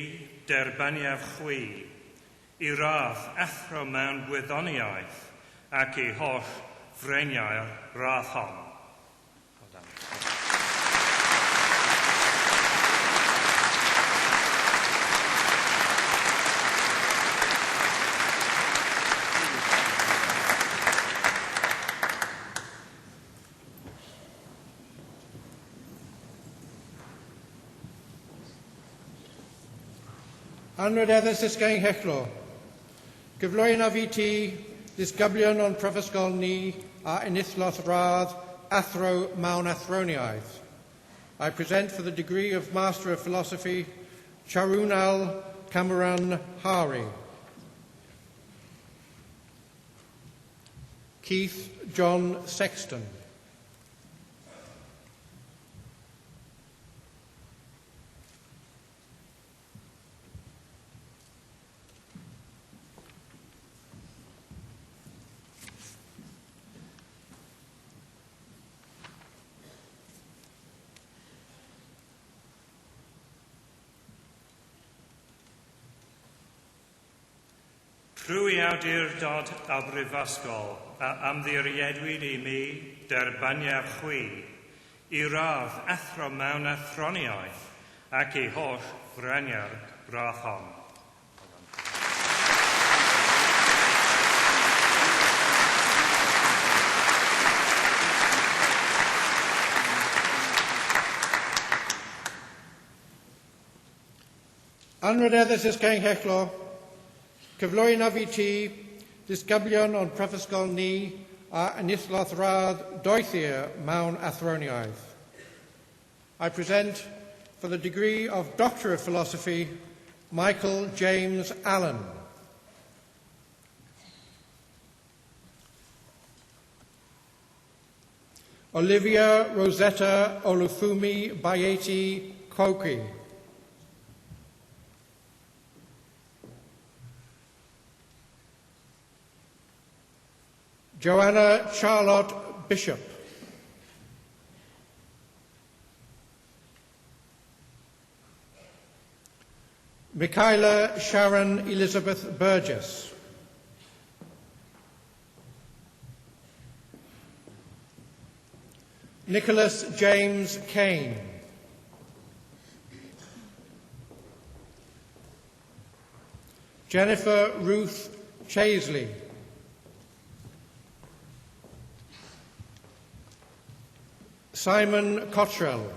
derbaniaf chwi I radd athro mewn gwyddoniaeth ac I holl freniau'r radd hon. Anrhydeddus ysgain hechlo. Gyflwyno a fi ti, disgyblion o'n prifysgol ni a enillodd radd athro mewn athroniaeth. I present for the degree of Master of Philosophy, Charunal Cameron Hari. Keith John Sexton. Rwy awdurdod a brifysgol a ymddiriedwyd I mi derbaniaf chwi I radd athro mewn athroniaeth ac I holl freniar brath hon. Anrhydeddus ysgain hechlo. Cyflwyno fi ti, disgyblion o'n prifysgol ni a enillodd radd doethir mewn athroniaeth. I present for the degree of Doctor of Philosophy, Michael James Allen. Olivia Rosetta Olufumi Bayeti Koki. Joanna Charlotte Bishop. Michaela Sharon Elizabeth Burgess. Nicholas James Kane. Jennifer Ruth Chasley. Simon Cottrell.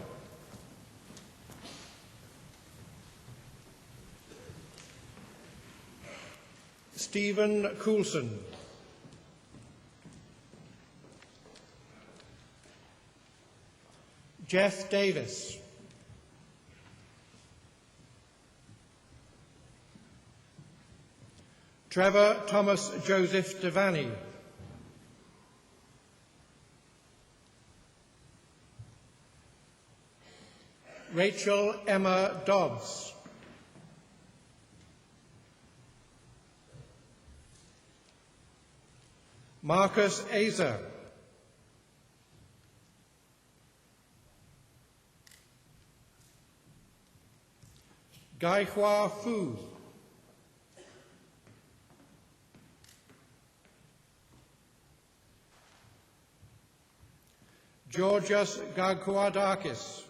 Stephen Coulson. Jeff Davis. Trevor Thomas Joseph Devaney. Rachel Emma Dobbs. Marcus Azer. Gai Hua Fu. Georgios Gagouadakis.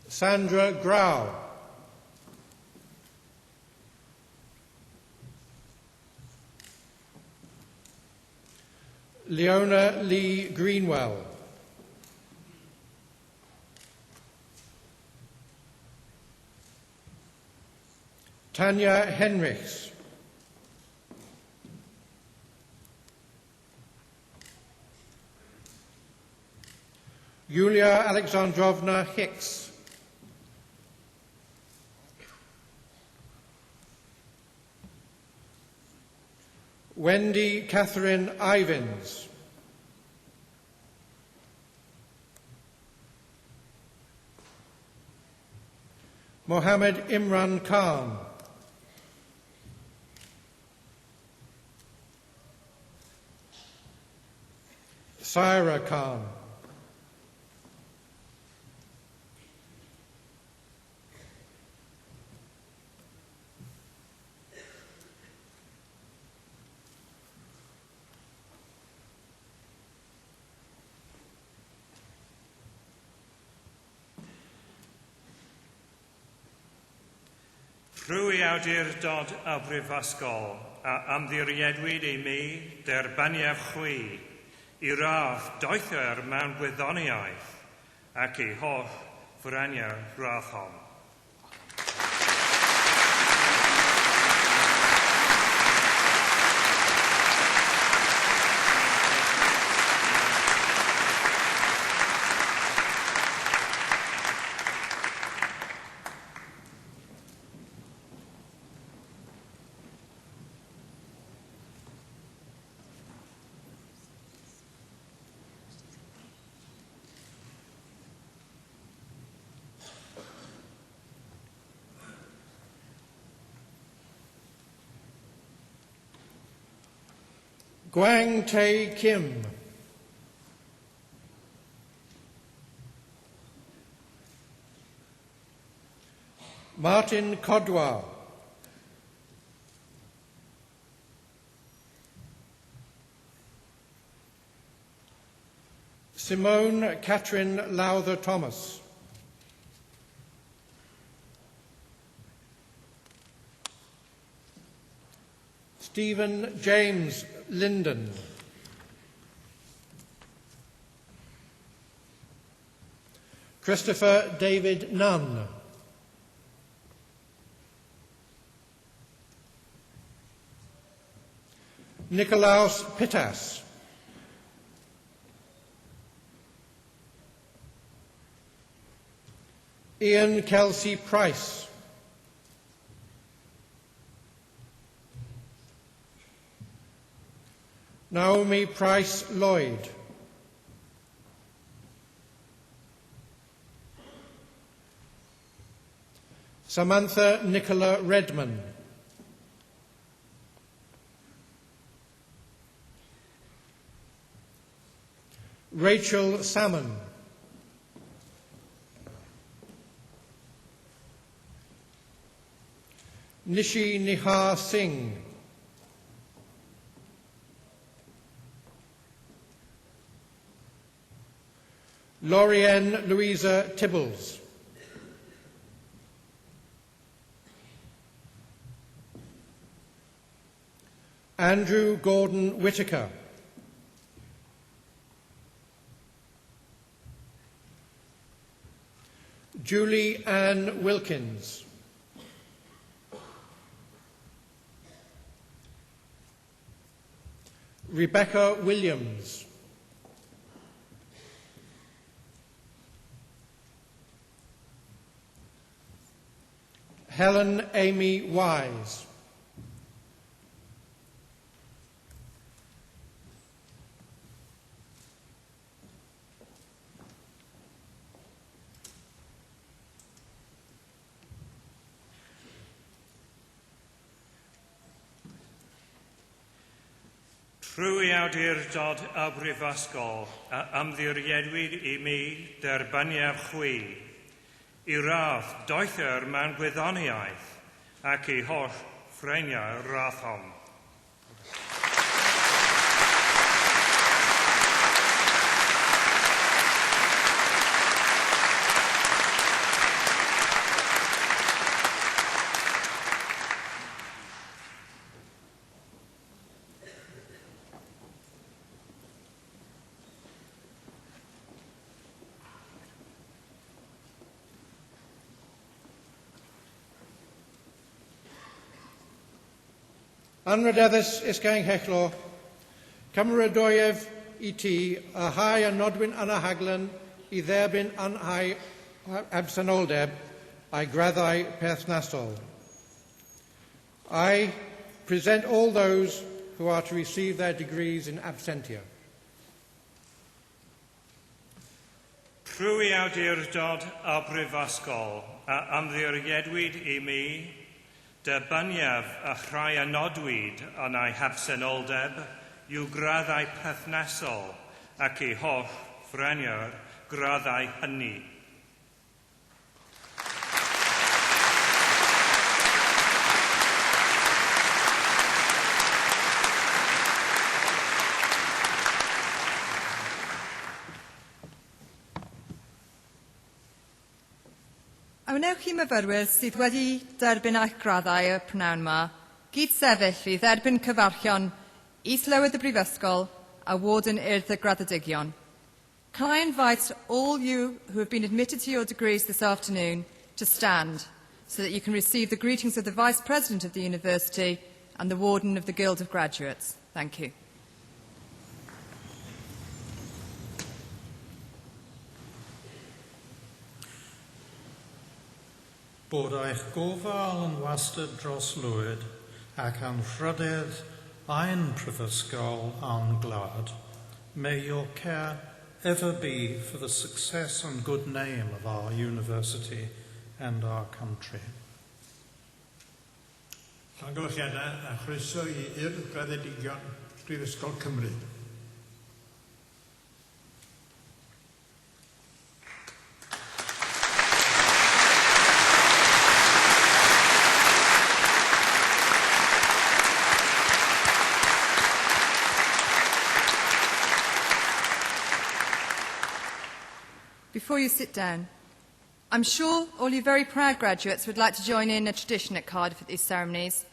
Sandra Grau. Leona Lee Greenwell. Tanya Henrichs. Yulia Alexandrovna Hicks. Wendy Catherine Ivins. Mohammed Imran Khan. Syra Khan. Rwy awdurdod a brifysgol a ymddiriedwyd I mi derbaniaf chwi I radd doethwyr mewn gwyddoniaeth ac I holl fyrania'r rathom. Gwang Tae Kim. Martin Kodwa. Simone Catherine Lowther Thomas. Stephen James Linden. Christopher David Nunn. Nikolaus Pittas. Ian Kelsey Price. Naomi Price Lloyd. Samantha Nicola Redman. Rachel Salmon. Nishi Nihar Singh. Laurienne Louisa Tibbles. Andrew Gordon Whitaker. Julie Ann Wilkins. Rebecca Williams. Helen Amy Wise. Rwy awdurdod y brifysgol a ymddiriedwyd I mi derbyniad chwi I radd doethwyr mewn gwyddoniaeth ac I holl ffreniau rathom. Anrydeddus Ysgain Hechlo, Cymrydoedd I ti, a hai a nodwyn yn y haglen I dderbyn yn hai absenoldeb a'i graddau perthnasol. I present all those who are to receive their degrees in absentia. Rwy awdurdod y brifysgol a ymddiriedwyd I mi derbyniaf a chrau a nodwyd yn ei habsenoldeb yw graddau perthnasol ac I holl ffreniau'r graddau hynny. Awnewch chi myfyrwyr sydd wedi derbyn eich graddau y prynawn yma, gyd sefyll I dderbyn cyfarchion Is-Lywydd y Brifysgol a Warden Urdd y Graddedigion. Can I invite all you who have been admitted to your degrees this afternoon to stand so that you can receive the greetings of the Vice President of the University and the Warden of the Guild of Graduates. Thank you. Bod eich gofal yn wastad dros lwyd ac yn rhyddedd ein prifysgol a'n glad. May your care ever be for the success and good name of our university and our country. Llongyfarchiadau a chroeso i'r graddedigion Prifysgol Cymru. Before you sit down, I'm sure all you very proud graduates would like to join in a tradition at Cardiff at these ceremonies,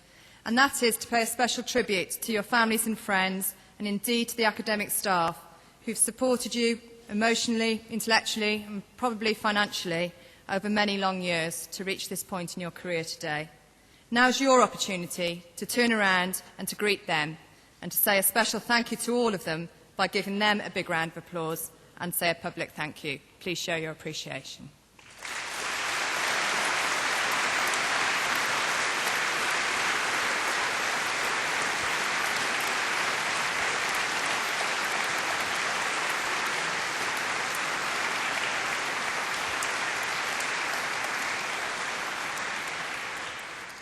and that is to pay a special tribute to your families and friends, and indeed to the academic staff who've supported you emotionally, intellectually, and probably financially over many long years to reach this point in your career today. Now's your opportunity to turn around and to greet them, and to say a special thank you to all of them by giving them a big round of applause and say a public thank you. Please show your appreciation.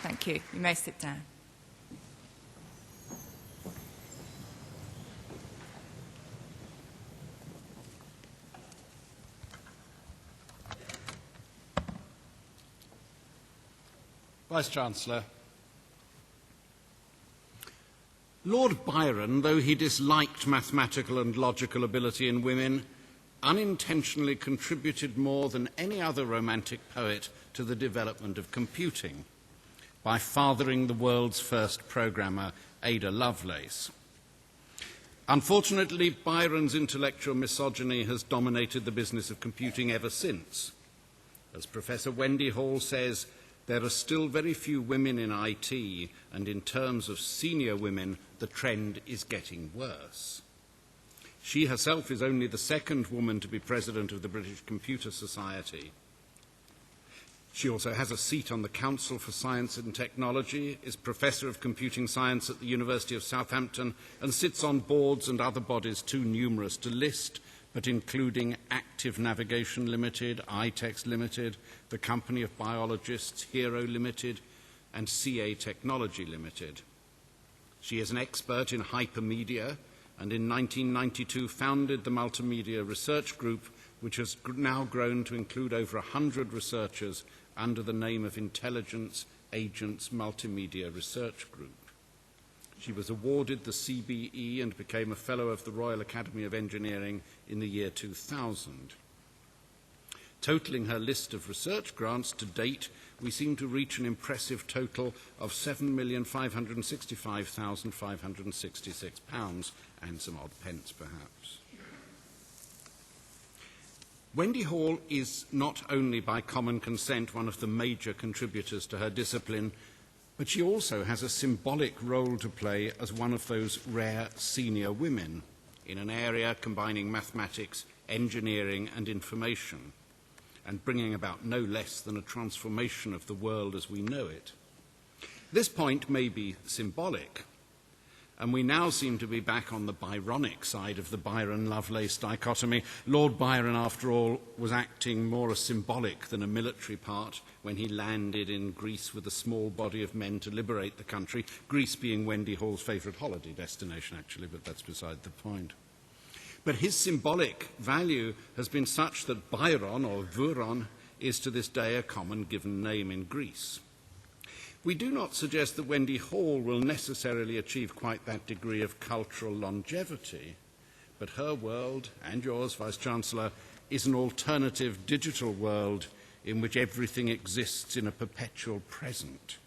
Thank you. You may sit down. Vice-Chancellor, Lord Byron, though he disliked mathematical and logical ability in women, unintentionally contributed more than any other romantic poet to the development of computing by fathering the world's first programmer, Ada Lovelace. Unfortunately, Byron's intellectual misogyny has dominated the business of computing ever since. As Professor Wendy Hall says, there are still very few women in IT, and in terms of senior women, the trend is getting worse. She herself is only the second woman to be president of the British Computer Society. She also has a seat on the Council for Science and Technology, is Professor of Computing Science at the University of Southampton, and sits on boards and other bodies too numerous to list, but including Active Navigation Limited, iTex Limited, the Company of Biologists, Hero Limited, and CA Technology Limited. She is an expert in hypermedia, and in 1992 founded the Multimedia Research Group, which has now grown to include over 100 researchers under the name of Intelligence Agents Multimedia Research Group. She was awarded the CBE and became a Fellow of the Royal Academy of Engineering in the year 2000. Totalling her list of research grants to date, we seem to reach an impressive total of £7,565,566, and some odd pence perhaps. Wendy Hall is not only by common consent one of the major contributors to her discipline, but she also has a symbolic role to play as one of those rare senior women in an area combining mathematics, engineering and information, and bringing about no less than a transformation of the world as we know it. This point may be symbolic, and we now seem to be back on the Byronic side of the Byron-Lovelace dichotomy. Lord Byron, after all, was acting more a symbolic than a military part when he landed in Greece with a small body of men to liberate the country, Greece being Wendy Hall's favourite holiday destination, actually, but that's beside the point. But his symbolic value has been such that Byron, or Vuron, is to this day a common given name in Greece. We do not suggest that Wendy Hall will necessarily achieve quite that degree of cultural longevity, but her world, and yours, Vice-Chancellor, is an alternative digital world in which everything exists in a perpetual present,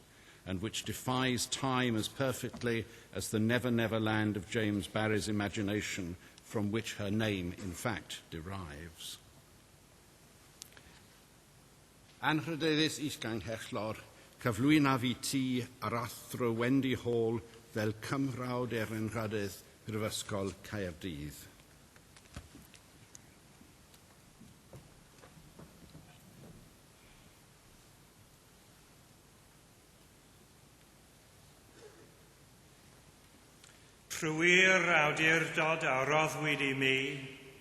and which defies time as perfectly as the Never Never Land of James Barrie's imagination from which her name in fact derives. Anrhydeddus Isganghellor, cyflwyna fi ti ar athro Wendy Hall fel cymrawd Erenrhydydd Prifysgol Caerdydd. Trwy'r awdurdod a roddwyd I mi,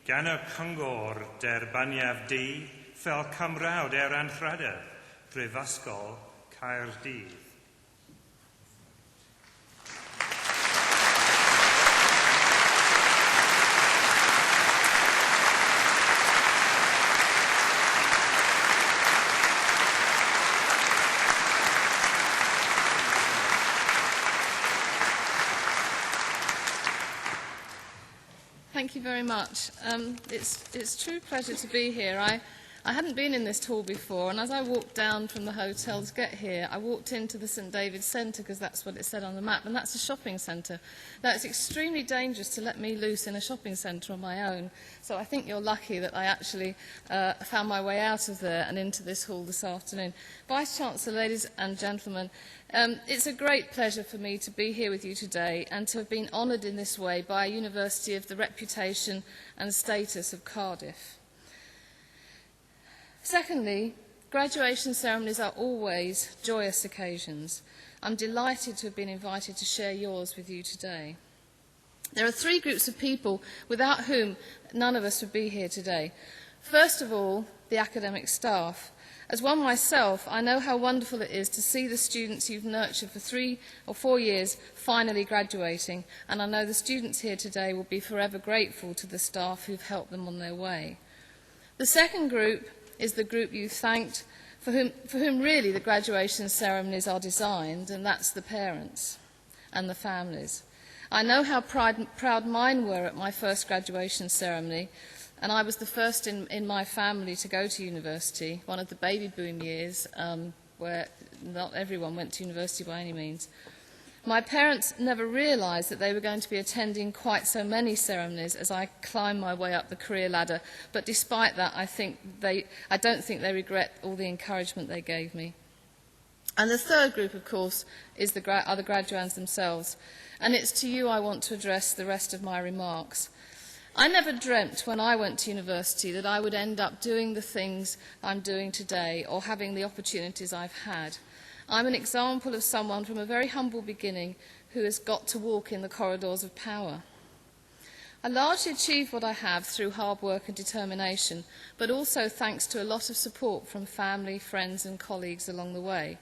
gan y cyngor derbaniaf di, fel cymrawd Erenrhydydd Prifysgol Caerdydd. Thank you very much. It's a true pleasure to be here. I hadn't been in this hall before, and as I walked down from the hotel to get here, I walked into the St David's Centre, because that's what it said on the map, and that's a shopping centre. Now, it's extremely dangerous to let me loose in a shopping centre on my own, so I think you're lucky that I actually found my way out of there and into this hall this afternoon. Vice-Chancellor, ladies and gentlemen, it's a great pleasure for me to be here with you today and to have been honoured in this way by a university of the reputation and status of Cardiff. Secondly, graduation ceremonies are always joyous occasions. I'm delighted to have been invited to share yours with you today. There are three groups of people without whom none of us would be here today. First of all, the academic staff. As one myself, I know how wonderful it is to see the students you've nurtured for 3 or 4 years finally graduating, and I know the students here today will be forever grateful to the staff who've helped them on their way. The second group is the group you thanked, for whom really the graduation ceremonies are designed, and that's the parents and the families. I know how proud mine were at my first graduation ceremony, and I was the first in my family to go to university, one of the baby boom years, where not everyone went to university by any means. My parents never realised that they were going to be attending quite so many ceremonies as I climbed my way up the career ladder, but despite that, I don't think they regret all the encouragement they gave me. And the third group, of course, are the graduands themselves, and it's to you I want to address the rest of my remarks. I never dreamt when I went to university that I would end up doing the things I'm doing today or having the opportunities I've had. I'm an example of someone from a very humble beginning who has got to walk in the corridors of power. I largely achieved what I have through hard work and determination, but also thanks to a lot of support from family, friends and colleagues along the way.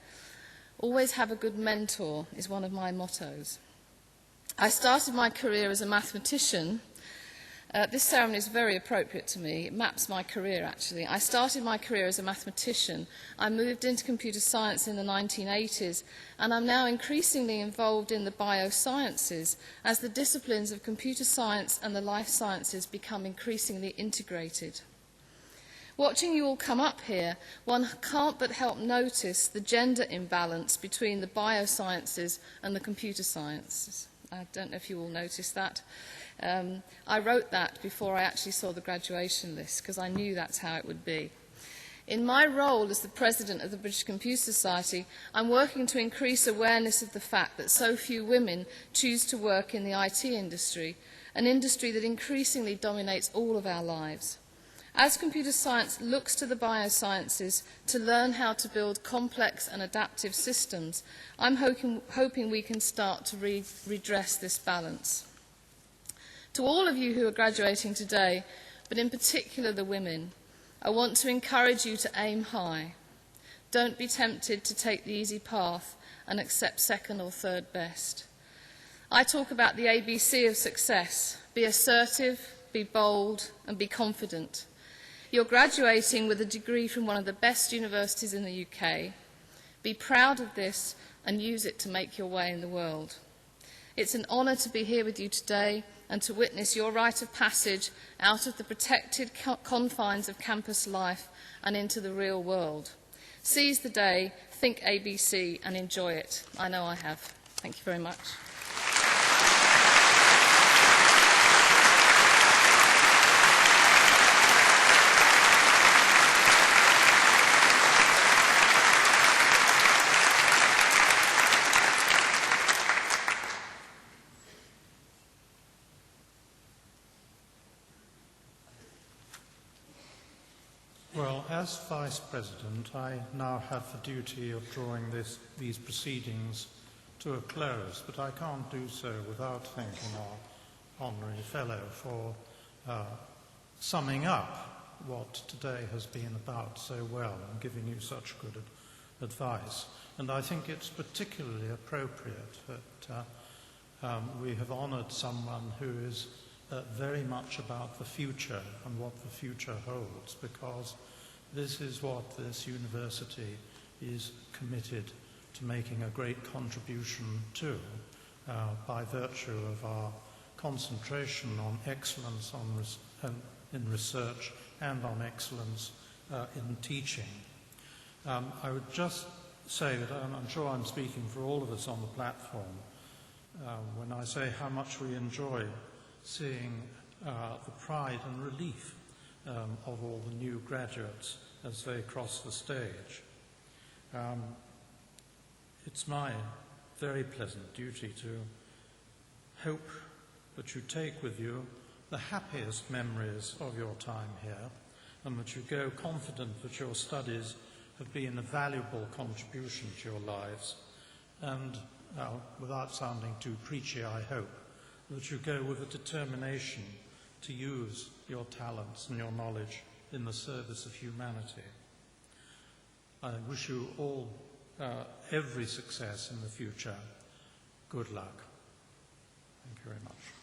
Always have a good mentor is one of my mottos. I started my career as a mathematician. This ceremony is very appropriate to me. It maps my career, actually. I started my career as a mathematician. I moved into computer science in the 1980s, and I'm now increasingly involved in the biosciences as the disciplines of computer science and the life sciences become increasingly integrated. Watching you all come up here, one can't but help notice the gender imbalance between the biosciences and the computer sciences. I don't know if you all noticed that. I wrote that before I actually saw the graduation list, because I knew that's how it would be. In my role as the President of the British Computer Society, I'm working to increase awareness of the fact that so few women choose to work in the IT industry, an industry that increasingly dominates all of our lives. As computer science looks to the biosciences to learn how to build complex and adaptive systems, I'm hoping we can start to redress this balance. To all of you who are graduating today, but in particular the women, I want to encourage you to aim high. Don't be tempted to take the easy path and accept second or third best. I talk about the ABC of success. Be assertive, be bold, and be confident. You're graduating with a degree from one of the best universities in the UK. Be proud of this and use it to make your way in the world. It's an honour to be here with you today and to witness your rite of passage out of the protected confines of campus life and into the real world. Seize the day, think ABC and enjoy it. I know I have. Thank you very much. Well, as Vice President, I now have the duty of drawing these proceedings to a close, but I can't do so without thanking our honorary fellow for summing up what today has been about so well and giving you such good advice. And I think it's particularly appropriate that we have honoured someone who is very much about the future and what the future holds, because this is what this university is committed to making a great contribution to by virtue of our concentration on excellence in research and on excellence in teaching. I would just say that I'm sure I'm speaking for all of us on the platform when I say how much we enjoy seeing the pride and relief of all the new graduates as they cross the stage. It's my very pleasant duty to hope that you take with you the happiest memories of your time here, and that you go confident that your studies have been a valuable contribution to your lives, and without sounding too preachy, I hope that you go with a determination to use your talents and your knowledge in the service of humanity. I wish you all every success in the future. Good luck. Thank you very much.